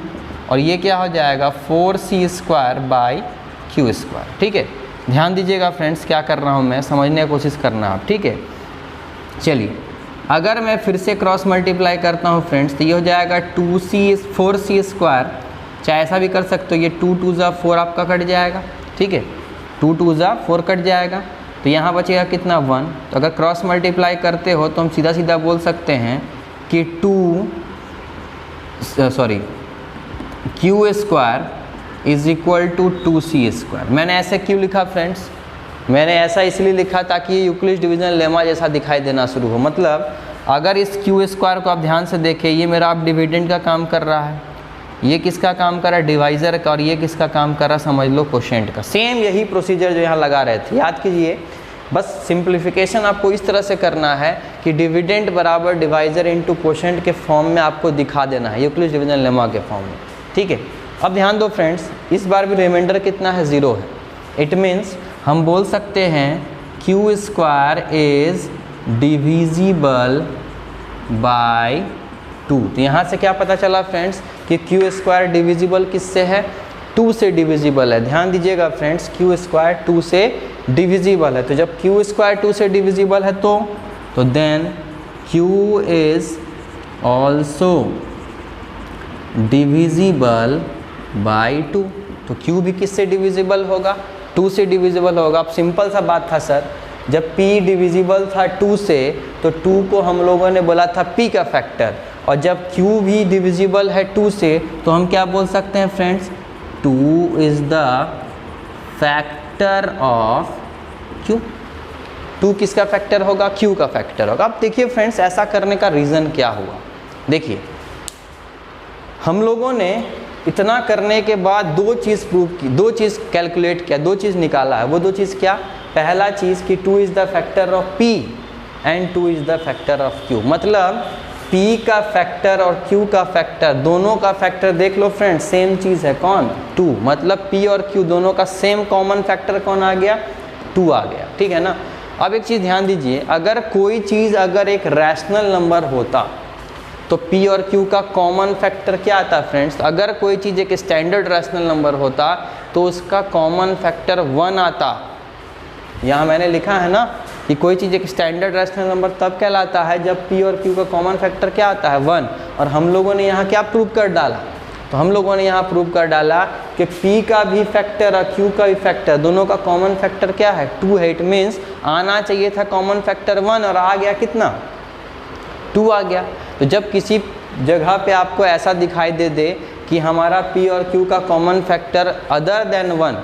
और ये क्या हो जाएगा 4c² बाई क्यू स्क्वायर, ठीक है। ध्यान दीजिएगा फ्रेंड्स, क्या कर रहा हूँ मैं, समझने की कोशिश करना आप, ठीक है। चलिए, अगर मैं फिर से क्रॉस मल्टीप्लाई करता हूँ फ्रेंड्स, तो ये हो जाएगा 4c², चाहे ऐसा भी कर सकते हो, ये 2 × 2 = 4 आपका कट जाएगा, ठीक है, 2 × 2 = 4 कट जाएगा, तो यहाँ बचेगा कितना 1। तो अगर क्रॉस मल्टीप्लाई करते हो तो हम सीधा सीधा बोल सकते हैं कि q² = 2c²। मैंने ऐसे क्यों लिखा फ्रेंड्स, मैंने ऐसा इसलिए लिखा ताकि ये यूक्लिड डिवीजन लेमा जैसा दिखाई देना शुरू हो। मतलब अगर इस q² को आप ध्यान से देखें, ये मेरा आप डिविडेंड का काम कर रहा है, ये किसका काम कर रहा है, डिवाइज़र का, और ये किसका काम कर रहा है, समझ लो कोशेंट का। सेम यही प्रोसीजर जो यहाँ लगा रहे थे, याद कीजिए। बस सिंप्लीफिकेशन आपको इस तरह से करना है कि डिविडेंड बराबर डिवाइज़र इंटू कोशेंट के फॉर्म में आपको दिखा देना है, यूक्लिड डिवीजन लेमा के फॉर्म में, ठीक है। अब ध्यान दो फ्रेंड्स, इस बार भी रिमाइंडर कितना है, 0 है। इट मीन्स हम बोल सकते हैं q² इज़ डिविजिबल बाय 2। तो यहाँ से क्या पता चला फ्रेंड्स कि क्यू स्क्वायर डिविजिबल किससे है, 2 से डिविजिबल है। ध्यान दीजिएगा फ्रेंड्स, क्यू स्क्वायर 2 से डिविजिबल है। तो जब क्यू स्क्वायर 2 से डिविजिबल है तो then Q is also divisible by 2। तो क्यू भी किससे डिविजिबल होगा, 2 से डिविजिबल होगा। अब सिंपल सा बात था सर, जब p डिविजिबल था 2 से तो 2 को हम लोगों ने बोला था p का फैक्टर, और जब q भी डिविजिबल है 2 से तो हम क्या बोल सकते हैं friends, 2 is the factor of q। 2 किसका फैक्टर होगा, q का फैक्टर होगा। अब देखिए फ्रेंड्स, ऐसा करने का रीज़न क्या हुआ। देखिए हम लोगों ने इतना करने के बाद दो चीज़ प्रूव की, दो चीज़ कैलकुलेट किया, दो चीज़ निकाला है। वो दो चीज़ क्या, पहला चीज़ कि 2 is the factor of p and 2 is the factor of q। मतलब p का फैक्टर और q का फैक्टर, दोनों का फैक्टर देख लो फ्रेंड्स, सेम चीज़ है, कौन, 2। मतलब p और q दोनों का सेम कॉमन फैक्टर कौन आ गया, 2 आ गया, ठीक है ना। अब एक चीज़ ध्यान दीजिए, अगर कोई चीज़ अगर एक रैशनल नंबर होता तो p और q का कॉमन फैक्टर क्या आता है फ्रेंड्स। अगर कोई चीज़ एक स्टैंडर्ड रैशनल नंबर होता तो उसका कॉमन फैक्टर 1 आता। यहाँ मैंने लिखा है ना कि कोई चीज़ एक स्टैंडर्ड रैशनल नंबर तब कहलाता है जब p और q का कॉमन फैक्टर क्या आता है, 1। और हम लोगों ने यहाँ क्या प्रूव कर डाला, तो हम लोगों ने यहाँ प्रूव कर डाला कि p का भी फैक्टर और q का भी फैक्टर, दोनों का कॉमन फैक्टर क्या है, 2 है। इट मीन्स आना चाहिए था कॉमन फैक्टर 1 और आ गया कितना, 2 आ गया। तो जब किसी जगह पे आपको ऐसा दिखाई दे कि हमारा p और q का कॉमन फैक्टर अदर देन 1,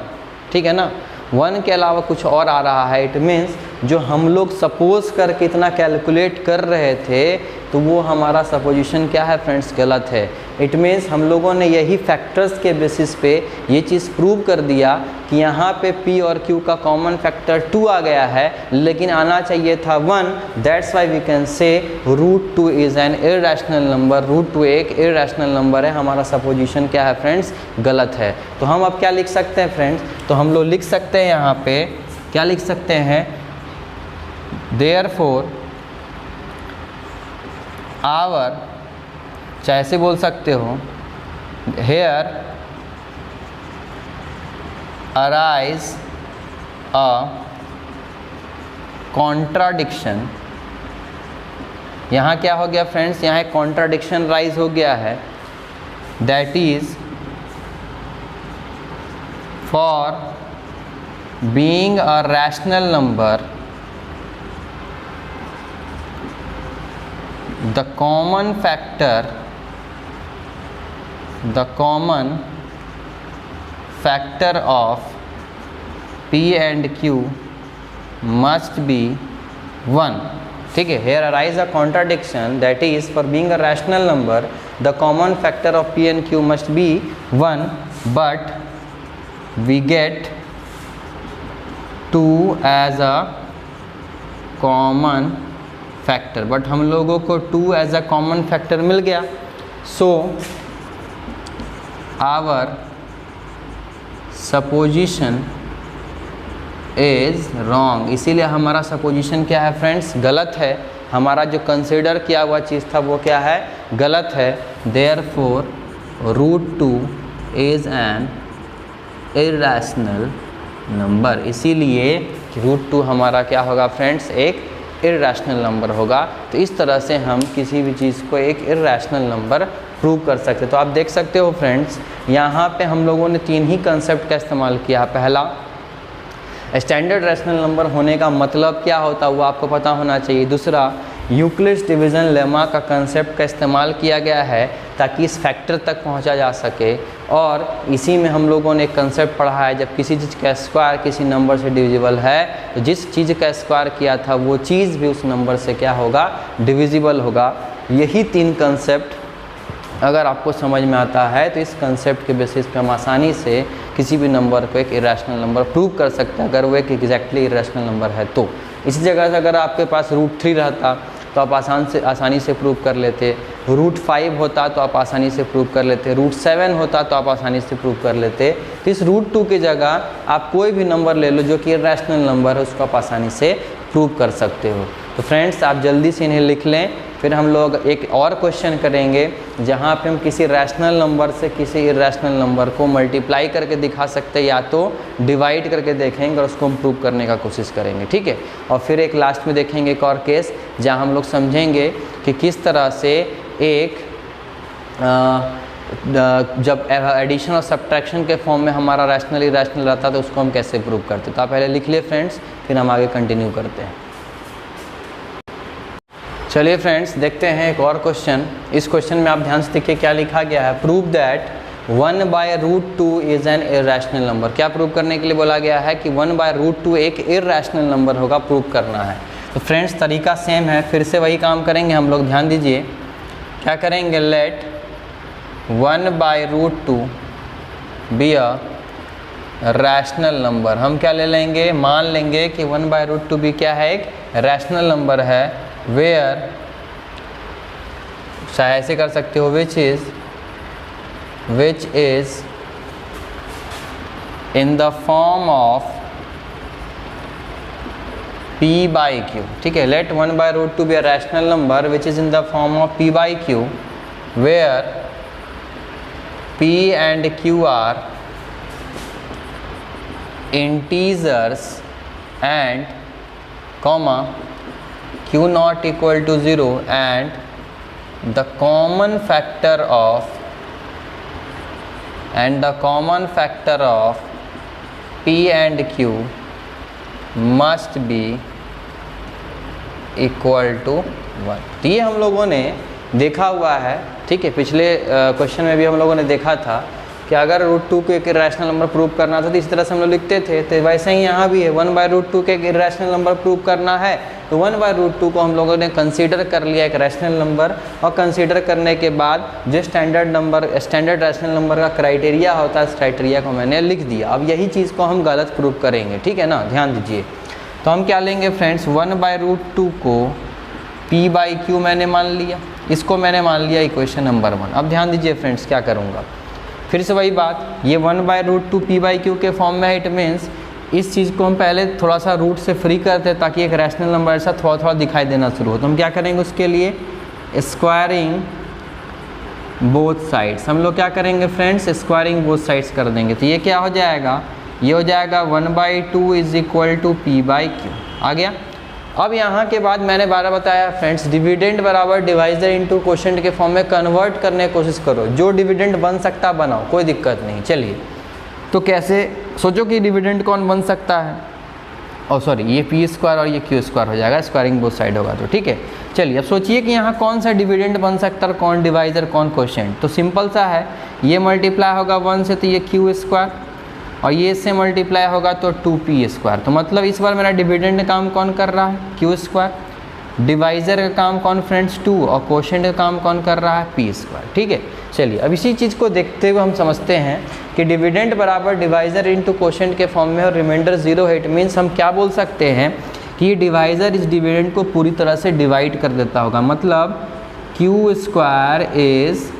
ठीक है ना, 1 के अलावा कुछ और आ रहा है, इट मीन्स जो हम लोग सपोज करके इतना कैलकुलेट कर रहे थे तो वो हमारा सपोजिशन क्या है फ्रेंड्स, गलत है। इट मीन्स हम लोगों ने यही फैक्टर्स के बेसिस पे ये चीज़ प्रूव कर दिया कि यहाँ पे p और q का कॉमन फैक्टर 2 आ गया है, लेकिन आना चाहिए था 1। दैट्स वाई वी कैन से √2 इज़ एन इरैशनल नंबर। √2 एक इरैशनल नंबर है, हमारा सपोजिशन क्या है फ्रेंड्स, गलत है। तो हम अब क्या लिख सकते हैं फ्रेंड्स, तो हम लोग लिख सकते हैं यहाँ पे, क्या लिख सकते हैं, देयरफॉर आवर, चाहे ऐसे बोल सकते हो, हेयर अराइज अ कॉन्ट्राडिक्शन। यहाँ क्या हो गया फ्रेंड्स, यहाँ एक कॉन्ट्राडिक्शन राइज हो गया है, that is for being a rational number the common factor of p and q must be 1। ठीक है, here arise a contradiction, that is for being a rational number the common factor of p and q must be 1, but we get 2 as a common factor, but हम लोगों को 2 as a common factor मिल गया। So our supposition is wrong. इसीलिए हमारा supposition क्या है friends, गलत है। हमारा जो कंसिडर किया हुआ चीज़ था वो क्या है, गलत है। Therefore √2 is an irrational number. इसीलिए √2 हमारा क्या होगा फ्रेंड्स, एक इरैशनल नंबर होगा। तो इस तरह से हम किसी भी चीज़ को एक इरैशनल नंबर प्रूव कर सकते। तो आप देख सकते हो फ्रेंड्स, यहाँ पे हम लोगों ने 3 ही कंसेप्ट का इस्तेमाल किया। पहला, स्टैंडर्ड रैशनल नंबर होने का मतलब क्या होता है वो आपको पता होना चाहिए। दूसरा, यूक्लिड्स डिवीज़न लेमा का कंसेप्ट का इस्तेमाल किया गया है ताकि इस फैक्टर तक पहुंचा जा सके। और इसी में हम लोगों ने एक कंसेप्ट पढ़ा है, जब किसी चीज़ का स्क्वायर किसी नंबर से डिविजिबल है तो जिस चीज़ का स्क्वायर किया था वो चीज़ भी उस नंबर से क्या होगा, डिविजिबल होगा। यही 3 कंसेप्ट अगर आपको समझ में आता है तो इस कंसेप्ट के बेसिस पे हम आसानी से किसी भी नंबर को एक इरैशनल नंबर प्रूव कर सकते हैं, अगर वो एक एग्जैक्टली इरैशनल नंबर है तो। इसी जगह से अगर आपके पास √3 रहता तो आप आसानी से प्रूव कर लेते, √5 होता तो आप आसानी से प्रूव कर लेते, √7 होता तो आप आसानी से प्रूव कर लेते। तो इस √2 की जगह आप कोई भी नंबर ले लो जो कि इरैशनल नंबर है, उसको आप आसानी से प्रूव कर सकते हो। तो फ्रेंड्स आप जल्दी से इन्हें लिख लें, फिर हम लोग एक और क्वेश्चन करेंगे जहाँ पे हम किसी रैशनल नंबर से किसी इरेशनल नंबर को मल्टीप्लाई करके दिखा सकते हैं या तो डिवाइड करके देखेंगे और उसको हम प्रूव करने का कोशिश करेंगे, ठीक है। और फिर एक लास्ट में देखेंगे एक और केस जहाँ हम लोग समझेंगे कि किस तरह से एक जब एडिशन और सब्ट्रैक्शन के फॉर्म में हमारा रैशनल इरेशनल रहता है तो उसको हम कैसे प्रूव करते हैं। तो आप पहले लिख लिए फ्रेंड्स, फिर हम आगे कंटिन्यू करते हैं। चलिए फ्रेंड्स देखते हैं एक और क्वेश्चन। इस क्वेश्चन में आप ध्यान से देखिए क्या लिखा गया है। Prove that 1/√2 is an irrational number. क्या प्रूव करने के लिए बोला गया है कि 1/√2 एक इरेशनल नंबर होगा, प्रूव करना है। तो फ्रेंड्स तरीका सेम है, फिर से वही काम करेंगे हम लोग, ध्यान दीजिए क्या करेंगे। Let 1/√2 be a rational number. हम क्या ले लेंगे, मान लेंगे कि 1/√2 भी क्या है, एक रैशनल नंबर है। वेयर, शायद ऐसे कर सकते हो, which is in the form of p/q, ठीक है। Let 1/√2 be a rational number which is in the form of p/q where p and q are integers and comma q not equal to 0 and the common factor of p and q must be equal to 1। तो ये हम लोगों ने देखा हुआ है, ठीक है। पिछले क्वेश्चन में भी हम लोगों ने देखा था कि अगर √2 को एक इरेशनल नंबर प्रूव करना था तो इस तरह से हम लोग लिखते थे। तो वैसे ही यहाँ भी है, 1/√2 के एक इरेशनल नंबर प्रूव करना है तो 1/√2 को हम लोगों ने कंसीडर कर लिया एक रैशनल नंबर, और कंसीडर करने के बाद जो स्टैंडर्ड रैशनल नंबर का क्राइटेरिया होता है, इस क्राइटेरिया को मैंने लिख दिया। अब यही चीज़ को हम गलत प्रूव करेंगे, ठीक है ना, ध्यान दीजिए। तो हम क्या लेंगे फ्रेंड्स, 1/√2 को p/q मैंने मान लिया, इसको मैंने मान लिया इक्वेशन नंबर 1। अब ध्यान दीजिए फ्रेंड्स क्या करूँगा, फिर से वही बात, ये 1/√2 p/q के फॉर्म में है। इट मीन्स इस चीज़ को हम पहले थोड़ा सा रूट से फ्री करते हैं ताकि एक रैशनल नंबर ऐसा थोड़ा थोड़ा दिखाई देना शुरू हो। तो हम क्या करेंगे उसके लिए, स्क्वायरिंग बोथ साइड्स। हम लोग क्या करेंगे फ्रेंड्स, स्क्वायरिंग बोथ साइड्स कर देंगे। तो ये क्या हो जाएगा, ये हो जाएगा 1/2 इज इक्वल टू p/q। आ गया। अब यहाँ के बाद मैंने बारह बताया फ्रेंड्स, डिविडेंड बराबर डिवाइजर इनटू क्वोशिएंट के फॉर्म में कन्वर्ट करने की कोशिश करो। जो डिविडेंड बन सकता बनाओ, कोई दिक्कत नहीं। चलिए तो कैसे, सोचो कि डिविडेंड कौन बन सकता है, और सॉरी ये p² और ये q² हो जाएगा, स्क्वायरिंग बोथ साइड होगा तो, ठीक है। चलिए अब सोचिए कि यहाँ कौन सा डिविडेंड बन सकता है, कौन डिवाइजर कौन क्वोशिएंट। तो सिंपल सा है, ये मल्टीप्लाई होगा 1 से तो ये q² और ये इससे मल्टीप्लाई होगा तो 2p²। तो मतलब इस बार मेरा डिविडेंड काम कौन कर रहा है, q², डिवाइजर का काम कौन फ्रेंड्स 2, और क्वोशिएंट का काम कौन कर रहा है, p², ठीक है। चलिए अब इसी चीज़ को देखते हुए हम समझते हैं कि डिविडेंड बराबर डिवाइजर इनटू क्वोशिएंट के फॉर्म में और रिमाइंडर 0 है। इट मीन्स हम क्या बोल सकते हैं कि ये डिवाइजर इस डिविडेंड को पूरी तरह से डिवाइड कर देता होगा। मतलब q² is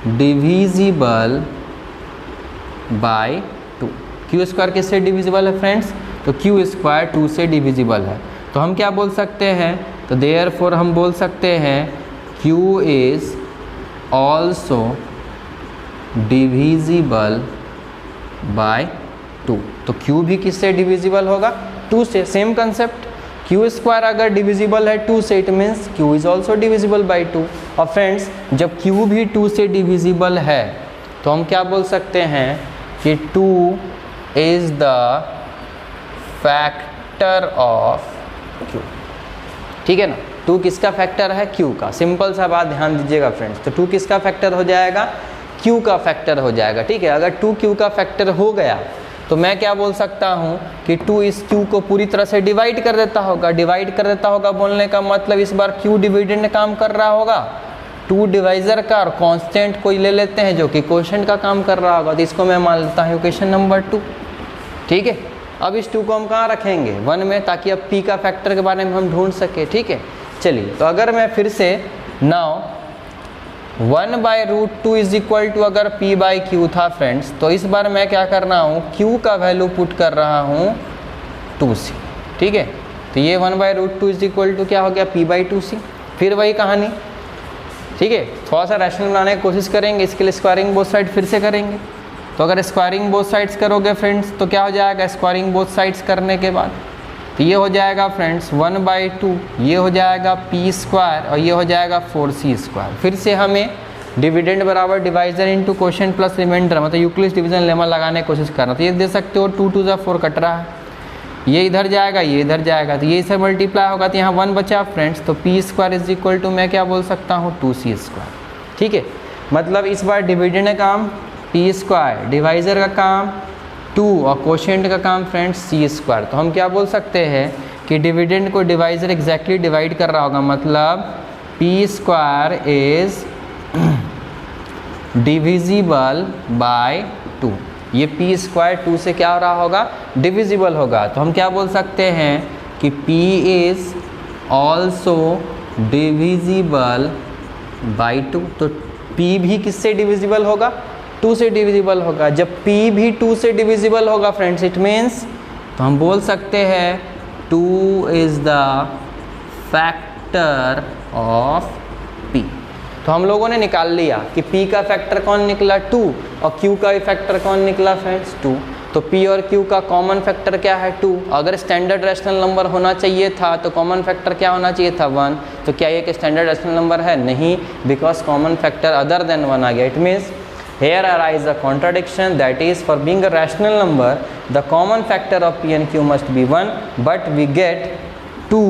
divisible by 2। q² किससे डिविजिबल है फ्रेंड्स, तो q² 2 से डिविजिबल है। तो हम क्या बोल सकते हैं, तो देयरफॉर हम बोल सकते हैं q is also divisible by 2। तो q भी किससे डिविजिबल होगा, 2 से। सेम कंसेप्ट, q² अगर डिविजिबल है 2 से, it means q is also divisible by 2। और फ्रेंड्स जब q भी 2 से डिविजिबल है तो हम क्या बोल सकते हैं कि 2 is the factor of q, ठीक है ना। 2 किसका फैक्टर है, q का। सिंपल सा बात ध्यान दीजिएगा फ्रेंड्स। तो 2 किसका फैक्टर हो जाएगा, q का फैक्टर हो जाएगा, ठीक है। अगर 2 q का फैक्टर हो गया तो मैं क्या बोल सकता हूँ कि 2 इस q को पूरी तरह से डिवाइड कर देता होगा। डिवाइड कर देता होगा बोलने का मतलब इस बार q डिविडेंड काम कर रहा होगा, 2 डिवाइजर का, और कांस्टेंट कोई ले लेते हैं जो कि क्वोशिएंट का काम कर रहा होगा। तो इसको मैं मान लेता हूँ इक्वेशन नंबर 2, ठीक है। अब इस 2 को हम कहाँ रखेंगे, 1 में, ताकि अब p का फैक्टर के बारे में हम ढूंढ सके, ठीक है। चलिए तो अगर मैं फिर से नाउ 1/√2 इज इक्वल टू अगर p/q था फ्रेंड्स, तो इस बार मैं क्या कर रहा हूँ, q का वैल्यू पुट कर रहा हूँ 2 से, ठीक है। तो ये 1/√2 इज इक्वल टू क्या हो गया P/2C। फिर वही कहानी, ठीक है, थोड़ा सा रैशनल बनाने की कोशिश करेंगे, इसके लिए स्क्वायरिंग बोथ साइड फिर से करेंगे। तो अगर स्क्वायरिंग बोथ साइड्स करोगे फ्रेंड्स तो क्या हो जाएगा, स्क्वायरिंग बोथ साइड्स करने के बाद तो ये हो जाएगा फ्रेंड्स 1/2, ये हो जाएगा P² और ये हो जाएगा 4C²। फिर से हमें डिविडेंड बराबर divisor into quotient plus remainder, मतलब यूक्लिड्स डिवीजन लेमा लगाने की कोशिश करना। तो ये दे सकते हो 2 2 जा 4 कट रहा है, ये इधर जाएगा, ये इधर जाएगा, तो ये से मल्टीप्लाई होगा तो यहाँ 1 बचा फ्रेंड्स। तो P² इज इक्वल टू मैं क्या बोल सकता हूँ 2C²। ठीक है, मतलब इस बार डिविडेंड का काम P², डिवाइजर का काम 2 और क्वोशिएंट का काम फ्रेंड्स C²। तो हम क्या बोल सकते हैं कि डिविडेंड को डिवाइजर एग्जैक्टली डिवाइड कर रहा होगा, मतलब P² इज डिविजिबल बाय 2। ये P² 2 से क्या हो रहा होगा, डिविजिबल होगा। तो हम क्या बोल सकते हैं कि P is also divisible by 2। तो P भी किससे डिविजिबल होगा, 2 से डिविजिबल होगा। जब P भी 2 से डिविजिबल होगा फ्रेंड्स, इट मीन्स तो हम बोल सकते हैं 2 is the factor of P। तो हम लोगों ने निकाल लिया कि P का फैक्टर कौन निकला 2 और Q का भी फैक्टर कौन निकला फ्रेंड्स 2। तो P और Q का कॉमन फैक्टर क्या है 2। अगर स्टैंडर्ड रैशनल नंबर होना चाहिए था तो कॉमन फैक्टर क्या होना चाहिए था 1। तो क्या ये एक स्टैंडर्ड रैशनल नंबर है, नहीं, because common factor other than 1 आ गया। It means here arise a contradiction, that is for being a rational number the common factor of P and Q must be 1, but we get 2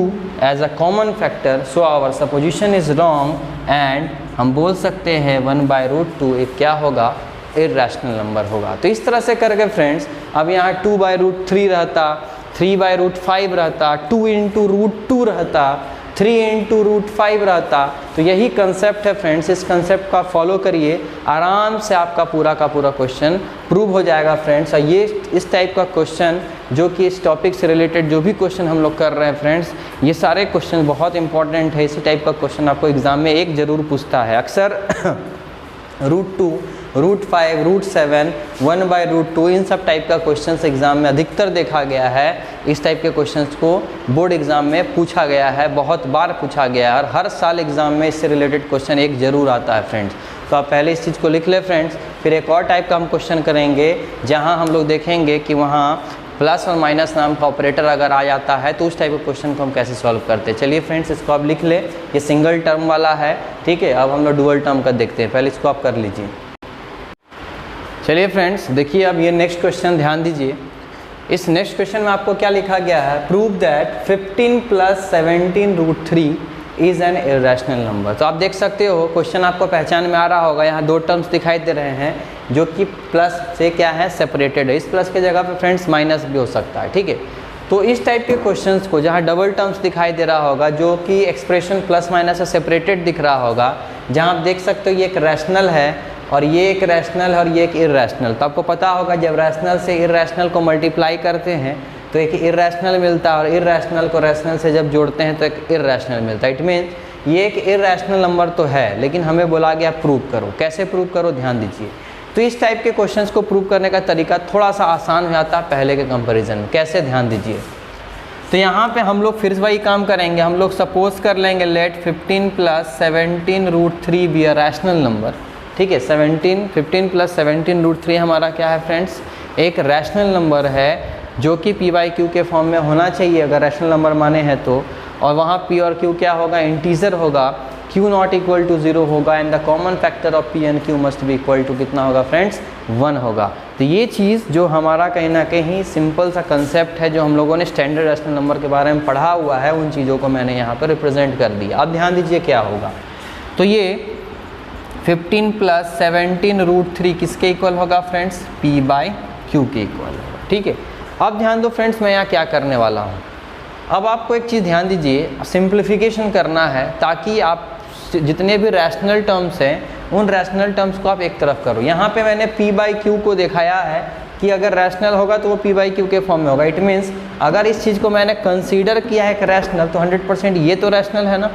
as a common factor, so our supposition is wrong and हम बोल सकते हैं 1/√2 एक क्या होगा, irrational number होगा। तो इस तरह से करके फ्रेंड्स अब यहाँ 2/√3 रहता, 3/5 रहता, 2 × √2 रहता, 3 × √5 रहता। तो यही कंसेप्ट है फ्रेंड्स, इस कंसेप्ट का फॉलो करिए, आराम से आपका पूरा का पूरा क्वेश्चन प्रूव हो जाएगा फ्रेंड्स। और ये इस टाइप का क्वेश्चन जो कि इस टॉपिक से रिलेटेड जो भी क्वेश्चन हम लोग कर रहे हैं फ्रेंड्स, ये सारे क्वेश्चन बहुत इंपॉर्टेंट है। इसी टाइप का क्वेश्चन आपको एग्जाम में एक ज़रूर पूछता है अक्सर। √2, √5, √7, 1/√2 इन सब टाइप का क्वेश्चंस एग्जाम में अधिकतर देखा गया है। इस टाइप के क्वेश्चंस को बोर्ड एग्जाम में पूछा गया है, बहुत बार पूछा गया है और हर साल एग्जाम में इससे रिलेटेड क्वेश्चन एक ज़रूर आता है फ्रेंड्स। तो आप पहले इस चीज़ को लिख ले फ्रेंड्स। फिर एक और टाइप का हम क्वेश्चन करेंगे जहाँ हम लोग देखेंगे कि वहाँ प्लस और माइनस नाम का ऑपरेटर अगर आ जाता है तो उस टाइप के क्वेश्चन को हम कैसे सॉल्व करते हैं। चलिए फ्रेंड्स इसको आप लिख ले, ये सिंगल टर्म वाला है, ठीक है। अब हम लोग डुअल टर्म का देखते हैं, पहले इसको आप कर लीजिए। चलिए फ्रेंड्स देखिए अब ये नेक्स्ट क्वेश्चन ध्यान दीजिए। इस नेक्स्ट क्वेश्चन में आपको क्या लिखा गया है, prove that 15 + 17√3 is an irrational number. तो आप देख सकते हो क्वेश्चन आपको पहचान में आ रहा होगा, यहाँ 2 टर्म्स दिखाई दे रहे हैं जो कि प्लस से क्या है, सेपरेटेड है। इस प्लस के जगह पे फ्रेंड्स माइनस भी हो सकता है, ठीक है। तो इस टाइप के क्वेश्चंस को जहाँ डबल टर्म्स दिखाई दे रहा होगा, जो कि एक्सप्रेशन प्लस माइनस से सेपरेटेड दिख रहा होगा, जहाँ आप देख सकते हो ये एक रैशनल है और ये एक रैशनल है और ये एक इर्रेशनल। तो आपको पता होगा जब रैशनल से इर्रेशनल को मल्टीप्लाई करते हैं तो एक इर्रेशनल मिलता है और इर्रेशनल को रैशनल से जब जोड़ते हैं तो एक इर्रेशनल मिलता है। इट मीन्स ये एक इर्रेशनल नंबर तो है, लेकिन हमें बोला गया प्रूव करो। कैसे प्रूव करो, ध्यान दीजिए। तो इस टाइप के क्वेश्चंस को प्रूव करने का तरीका थोड़ा सा आसान हो जाता है पहले के कंपैरिजन में। कैसे, ध्यान दीजिए। तो यहाँ पे हम लोग फिर वही काम करेंगे, हम लोग सपोज कर लेंगे let 15 + 17√3 be a rational number, ठीक है। 15 + 17√3 हमारा क्या है फ्रेंड्स, एक रैशनल नंबर है जो कि P/Q के फॉर्म में होना चाहिए अगर रैशनल नंबर माने हैं तो। और वहाँ P और Q क्या होगा, इंटीजर होगा, Q ≠ = 0 होगा and the common factor of P and Q must be equal to कितना होगा फ्रेंड्स, 1 होगा। तो ये चीज़ जो हमारा कहीं ना कहीं सिंपल सा कंसेप्ट है जो हम लोगों ने स्टैंडर्ड रैशनल नंबर के बारे में पढ़ा हुआ है, उन चीज़ों को मैंने यहाँ पर रिप्रेजेंट कर दिया। अब ध्यान दीजिए क्या होगा। तो ये 15 + 17√3 किसके इक्वल होगा फ्रेंड्स, P/Q के इक्वल होगा, ठीक है। अब ध्यान दो फ्रेंड्स, मैं यहाँ क्या करने वाला हूँ। अब आपको एक चीज़ ध्यान दीजिए, सिंप्लीफिकेशन करना है ताकि आप जितने भी रैशनल टर्म्स हैं उन रैशनल टर्म्स को आप एक तरफ करो। यहाँ पे मैंने P/Q को दिखाया है कि अगर रैशनल होगा तो वो P/Q के फॉर्म में होगा। इट मीन्स अगर इस चीज़ को मैंने कंसीडर किया है एक रैशनल तो 100% ये तो रैशनल है ना।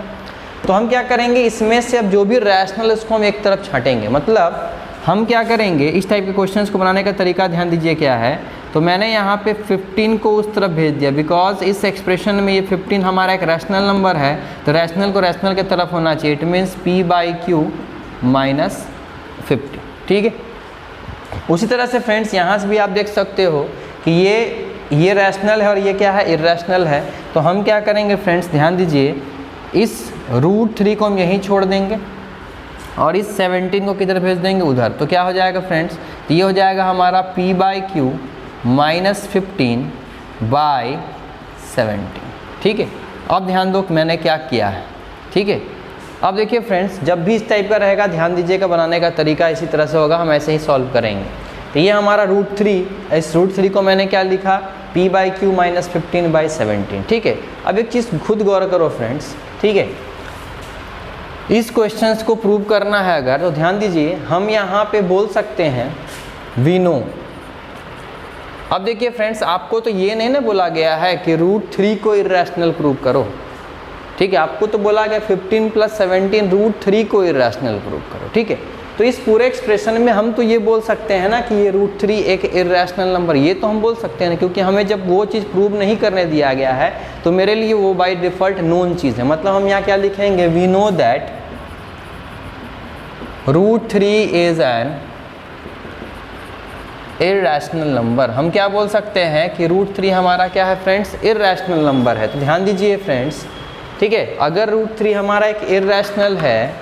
तो हम क्या करेंगे, इसमें से अब जो भी रैशनल उसको हम एक तरफ छाटेंगे। मतलब हम क्या करेंगे, इस टाइप के क्वेश्चंस को बनाने का तरीका ध्यान दीजिए क्या है। तो मैंने यहाँ पे 15 को उस तरफ भेज दिया, बिकॉज इस एक्सप्रेशन में ये 15 हमारा एक रैशनल नंबर है, तो रैशनल को रैशनल की तरफ होना चाहिए। इट मीन्स p/q माइनस 50, ठीक है। उसी तरह से फ्रेंड्स यहाँ से भी आप देख सकते हो कि ये रैशनल है और ये क्या है, इर्रेशनल है। तो हम क्या करेंगे फ्रेंड्स, ध्यान दीजिए, इस √3 को हम यहीं छोड़ देंगे और इस 17 को किधर भेज देंगे, उधर। तो क्या हो जाएगा फ्रेंड्स, तो ये हो जाएगा हमारा p/q माइनस 15/17, ठीक है। अब ध्यान दो मैंने क्या किया है, ठीक है। अब देखिए फ्रेंड्स, जब भी इस टाइप का रहेगा ध्यान दीजिएगा, बनाने का तरीका इसी तरह से होगा, हम ऐसे ही सॉल्व करेंगे। तो ये हमारा √3, इस √3 को मैंने क्या लिखा, p/q माइनस 15/17, ठीक है। अब एक चीज़ खुद गौर करो फ्रेंड्स, ठीक है, इस क्वेश्चंस को प्रूव करना है अगर, तो ध्यान दीजिए हम यहाँ पे बोल सकते हैं वी नो। अब देखिए फ्रेंड्स, आपको तो ये नहीं ना बोला गया है कि √3 को इर्रेशनल प्रूव करो, ठीक है। आपको तो बोला गया 15 + 17 √3 को इर्रेशनल प्रूव करो, ठीक है। तो इस पूरे एक्सप्रेशन में हम तो ये बोल सकते हैं ना कि ये √3 एक इर्रेशनल नंबर, ये तो हम बोल सकते हैं, क्योंकि हमें जब वो चीज़ प्रूव नहीं करने दिया गया है तो मेरे लिए वो बाय डिफ़ॉल्ट नोन चीज़ है। मतलब हम यहाँ क्या लिखेंगे, we know that √3 is an irrational number. हम क्या बोल सकते हैं कि √3 हमारा क्या है फ्रेंड्स, इर्रेशनल नंबर है। तो ध्यान दीजिए फ्रेंड्स, ठीक है, अगर √3 हमारा एक इर्रेशनल है,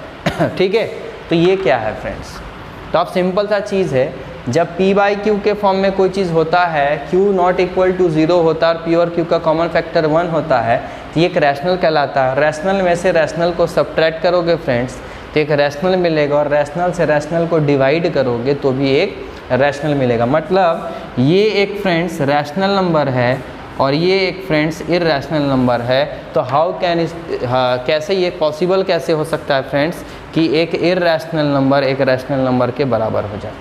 ठीक है, तो ये क्या है फ्रेंड्स, तो अब सिंपल सा चीज़ है, जब p/q के फॉर्म में कोई चीज़ होता है, q ≠ 0 होता है और p और q का कॉमन फैक्टर 1 होता है, तो ये एक रैशनल कहलाता है। रैशनल में से रैशनल को सब्ट्रैक्ट करोगे फ्रेंड्स तो एक रैशनल मिलेगा, और रैशनल से रैशनल को डिवाइड करोगे तो भी एक रैशनल मिलेगा। मतलब ये एक फ्रेंड्स रैशनल नंबर है और ये एक फ्रेंड्स इर्रेशनल नंबर है। तो हाउ कैन कैसे ये पॉसिबल कैसे हो सकता है फ्रेंड्स कि एक इर्रेशनल नंबर एक रैशनल नंबर के बराबर हो जाए,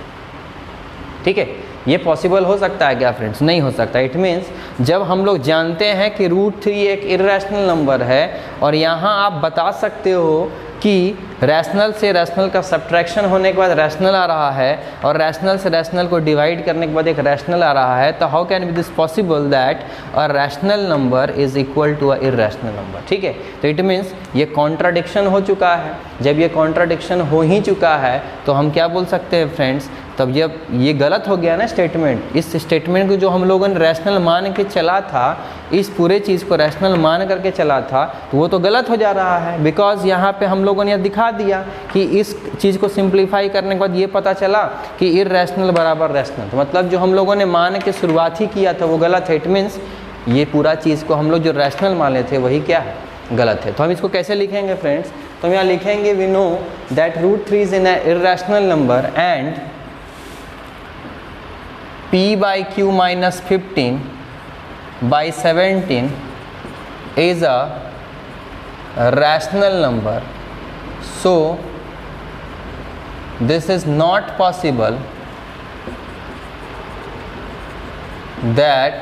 ठीक है। ये पॉसिबल हो सकता है क्या फ्रेंड्स, नहीं हो सकता। इट मीन्स जब हम लोग जानते हैं कि √3 एक इर्रेशनल नंबर है और यहाँ आप बता सकते हो कि रैशनल से रैशनल का सब्ट्रैक्शन होने के बाद रैशनल आ रहा है और रैशनल से रैशनल को डिवाइड करने के बाद एक रैशनल आ रहा है, तो how can be this possible that a rational number is equal to a irrational number, ठीक है। तो इट मीन्स ये कॉन्ट्राडिक्शन हो चुका है। जब ये कॉन्ट्राडिक्शन हो ही चुका है तो हम क्या बोल सकते हैं फ्रेंड्स, तब जब ये गलत हो गया ना स्टेटमेंट, इस स्टेटमेंट को जो हम लोगों ने रैशनल मान के चला था, इस पूरे चीज़ को रैशनल मान करके चला था, तो वो तो गलत हो जा रहा है। बिकॉज यहाँ पे हम लोगों ने दिखा दिया कि इस चीज़ को सिंप्लीफाई करने के बाद ये पता चला कि इर्रेशनल बराबर रैशनल, तो मतलब जो हम लोगों ने मान के शुरुआत ही किया था वो गलत है। इट मीन्स ये पूरा चीज़ को हम लोग जो रैशनल माने थे वही क्या है, गलत है। तो हम इसको कैसे लिखेंगे फ्रेंड्स, तो हम यहाँ लिखेंगे we know that √3 is an irrational number and p/q minus 15/17 is a rational number. So this is not possible that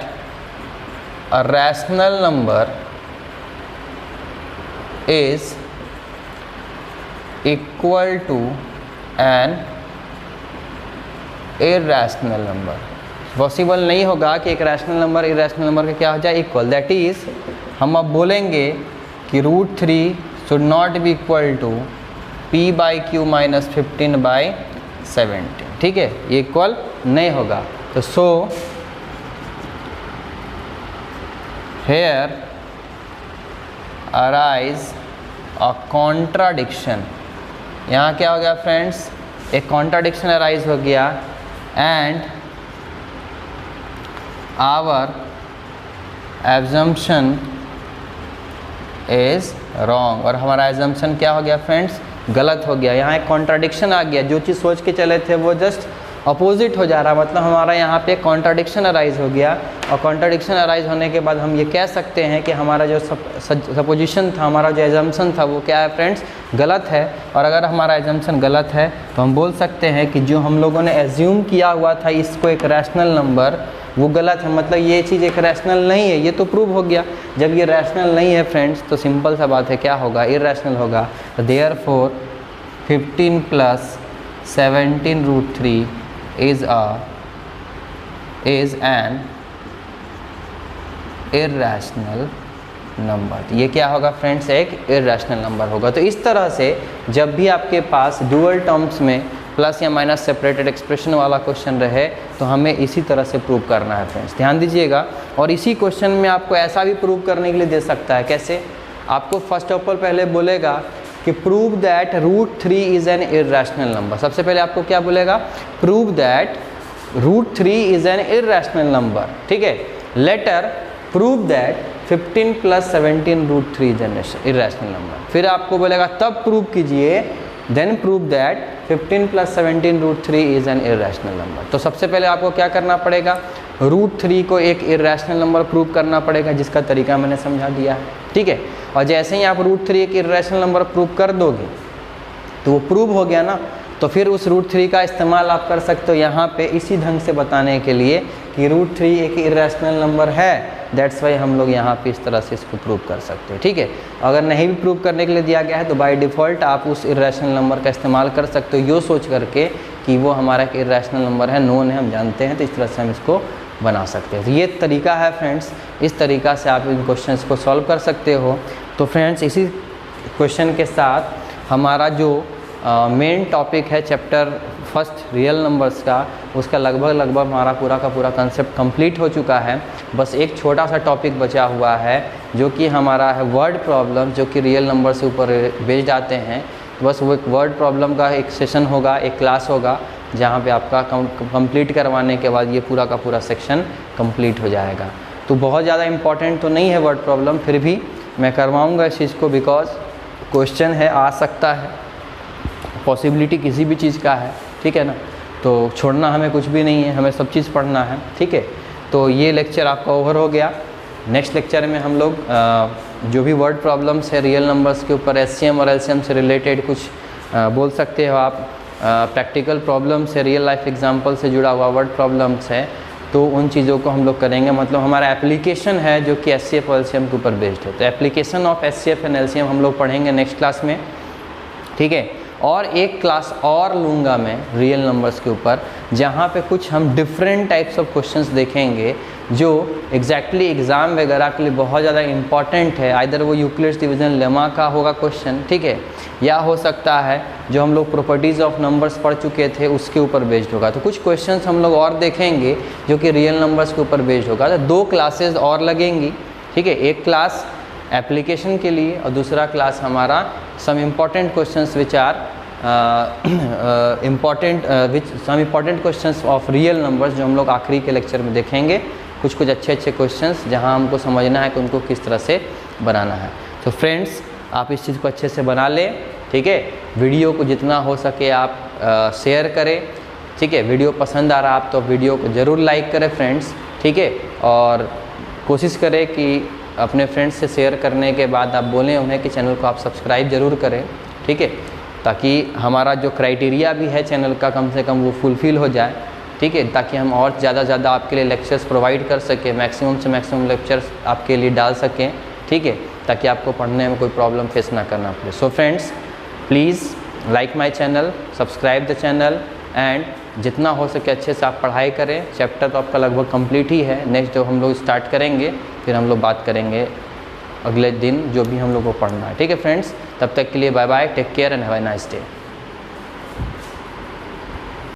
a rational number is equal to an irrational number. Possible नहीं होगा कि एक rational number irrational number का क्या हो जाए, equal. That is हम अब बोलेंगे कि √3 should not be equal to p/q minus 15/17, ठीक है, ये इक्वल नहीं होगा। तो so here arise a contradiction, यहाँ क्या हो गया फ्रेंड्स, एक कॉन्ट्राडिक्शन अराइज हो गया and our assumption is wrong, और हमारा assumption क्या हो गया फ्रेंड्स, गलत हो गया। यहाँ एक कॉन्ट्राडिक्शन आ गया, जो चीज़ सोच के चले थे वो जस्ट अपोजिट हो जा रहा, मतलब हमारा यहाँ पे कॉन्ट्राडिक्शन अराइज हो गया। और कॉन्ट्राडिक्शन अराइज होने के बाद हम ये कह सकते हैं कि हमारा जो सपोजिशन था, हमारा जो एजम्पशन था वो क्या है फ्रेंड्स, गलत है। और अगर हमारा एजम्पशन गलत है तो हम बोल सकते हैं कि जो हम लोगों ने एज्यूम किया हुआ था इसको एक रैशनल नंबर, वो गलत है। मतलब ये चीज़ एक रैशनल नहीं है, ये तो प्रूव हो गया। जब ये रैशनल नहीं है फ्रेंड्स तो सिंपल सा बात है, क्या होगा, इर्रेशनल होगा। तो therefore 15 + 17 √3 is a is an irrational number. ये क्या होगा फ्रेंड्स, एक इर्रेशनल नंबर होगा। तो इस तरह से जब भी आपके पास डुअल टर्म्स में प्लस या माइनस सेपरेटेड एक्सप्रेशन वाला क्वेश्चन रहे तो हमें इसी तरह से प्रूव करना है फ्रेंड्स, ध्यान दीजिएगा। और इसी क्वेश्चन में आपको ऐसा भी प्रूव करने के लिए दे सकता है, कैसे? आपको फर्स्ट ऑफ ऑल पहले बोलेगा कि prove that √3 is an irrational number. सबसे पहले आपको क्या बोलेगा? Prove that √3 is an irrational number, ठीक है। Later prove that 15 + 17 √3 is an irrational number. फिर आपको बोलेगा तब प्रूव कीजिए, then prove that 15 + 17 √3 is an irrational number. तो सबसे पहले आपको क्या करना पड़ेगा? √3 को एक इर्रेशनल नंबर प्रूव करना पड़ेगा, जिसका तरीका मैंने समझा दिया है, ठीक है। और जैसे ही आप √3 एक इर्रेशनल नंबर प्रूव कर दोगे तो वो प्रूव हो गया ना, तो फिर उस √3 का इस्तेमाल आप कर सकते हो यहाँ पे इसी ढंग से बताने के लिए कि √3 एक इर्रेशनल नंबर है। दैट्स वाई हम लोग यहाँ पे इस तरह से इसको प्रूव कर सकते हैं, ठीक है। अगर नहीं भी प्रूव करने के लिए दिया गया है तो बाय डिफ़ॉल्ट आप उस इर्रेशनल नंबर का इस्तेमाल कर सकते हो, यो सोच करके कि वो हमारा एक इर्रेशनल नंबर है, नोन है, हम जानते हैं, तो इस तरह से हम इसको बना सकते हैं। तो ये तरीका है फ्रेंड्स, इस तरीका से आप इन क्वेश्चंस को सॉल्व कर सकते हो। तो फ्रेंड्स इसी क्वेश्चन के साथ हमारा जो मेन टॉपिक है चैप्टर फर्स्ट रियल नंबर्स का, उसका लगभग हमारा पूरा का पूरा कंसेप्ट कंप्लीट हो चुका है। बस एक छोटा सा टॉपिक बचा हुआ है जो कि हमारा है वर्ड प्रॉब्लम, जो कि रियल नंबर से ऊपर बेस्ड आते हैं। बस वो एक वर्ड प्रॉब्लम का एक सेशन होगा, एक क्लास होगा, जहाँ पे आपका कंप्लीट करवाने के बाद ये पूरा का पूरा सेक्शन कंप्लीट हो जाएगा। तो बहुत ज़्यादा इम्पॉर्टेंट तो नहीं है वर्ड प्रॉब्लम, फिर भी मैं करवाऊँगा इस चीज़ को, बिकॉज क्वेश्चन है, आ सकता है, पॉसिबिलिटी किसी भी चीज़ का है, ठीक है ना। तो छोड़ना हमें कुछ भी नहीं है, हमें सब चीज़ पढ़ना है, ठीक है। तो ये लेक्चर आपका ओवर हो गया। नेक्स्ट लेक्चर में हम लोग जो भी वर्ड प्रॉब्लम्स है रियल नंबर्स के ऊपर, एचसीएम और एलसीएम से रिलेटेड कुछ बोल सकते हो आप, प्रैक्टिकल प्रॉब्लम्स है, रियल लाइफ एग्जांपल से जुड़ा हुआ वर्ड प्रॉब्लम्स है, तो उन चीज़ों को हम लोग करेंगे। मतलब हमारा एप्लीकेशन है जो कि एचसीएफ और एलसीएम के ऊपर बेस्ड है, तो application of HCF and LCM हम लोग पढ़ेंगे नेक्स्ट क्लास में, ठीक है। और एक क्लास और लूँगा मैं रियल नंबर्स के ऊपर, जहाँ पे कुछ हम डिफरेंट टाइप्स ऑफ क्वेश्चंस देखेंगे जो एग्जैक्टली एग्ज़ाम वगैरह के लिए बहुत ज़्यादा इंपॉर्टेंट है। आइदर वो यूक्लिड्स डिवीजन लेमा का होगा क्वेश्चन, ठीक है, या हो सकता है जो हम लोग प्रॉपर्टीज़ ऑफ नंबर्स पढ़ चुके थे उसके ऊपर बेस्ड होगा। तो कुछ क्वेश्चंस हम लोग और देखेंगे जो कि रियल नंबर्स के ऊपर बेस्ड होगा। तो 2 क्लासेज और लगेंगी, ठीक है। एक क्लास एप्लीकेशन के लिए और दूसरा क्लास हमारा some important questions which are important questions of real numbers, जो हम लोग आखिरी के लेक्चर में देखेंगे। कुछ अच्छे क्वेश्चंस जहां हमको समझना है कि उनको किस तरह से बनाना है। तो फ्रेंड्स आप इस चीज़ को अच्छे से बना लें, ठीक है। वीडियो को जितना हो सके आप शेयर करें, ठीक है। वीडियो पसंद आ रहा आप तो वीडियो को ज़रूर लाइक करें फ्रेंड्स, ठीक है। और कोशिश करें कि अपने फ्रेंड्स से शेयर करने के बाद आप बोलें उन्हें कि चैनल को आप सब्सक्राइब ज़रूर करें, ठीक है, ताकि हमारा जो क्राइटेरिया भी है चैनल का कम से कम वो फुलफ़िल हो जाए, ठीक है, ताकि हम और ज़्यादा आपके लिए लेक्चर्स प्रोवाइड कर सकें, मैक्सिमम से मैक्सिमम लेक्चर्स आपके लिए डाल सकें, ठीक है, ताकि आपको पढ़ने में कोई प्रॉब्लम फेस ना करना पड़े। So friends please like my channel, subscribe the channel, and जितना हो सके अच्छे से आप पढ़ाई करें। चैप्टर तो आपका लगभग कंप्लीट ही है, नेक्स्ट जो हम लोग स्टार्ट करेंगे फिर हम लोग बात करेंगे अगले दिन जो भी हम लोग को पढ़ना है, ठीक है फ्रेंड्स। तब तक के लिए bye bye, take care and have a nice day.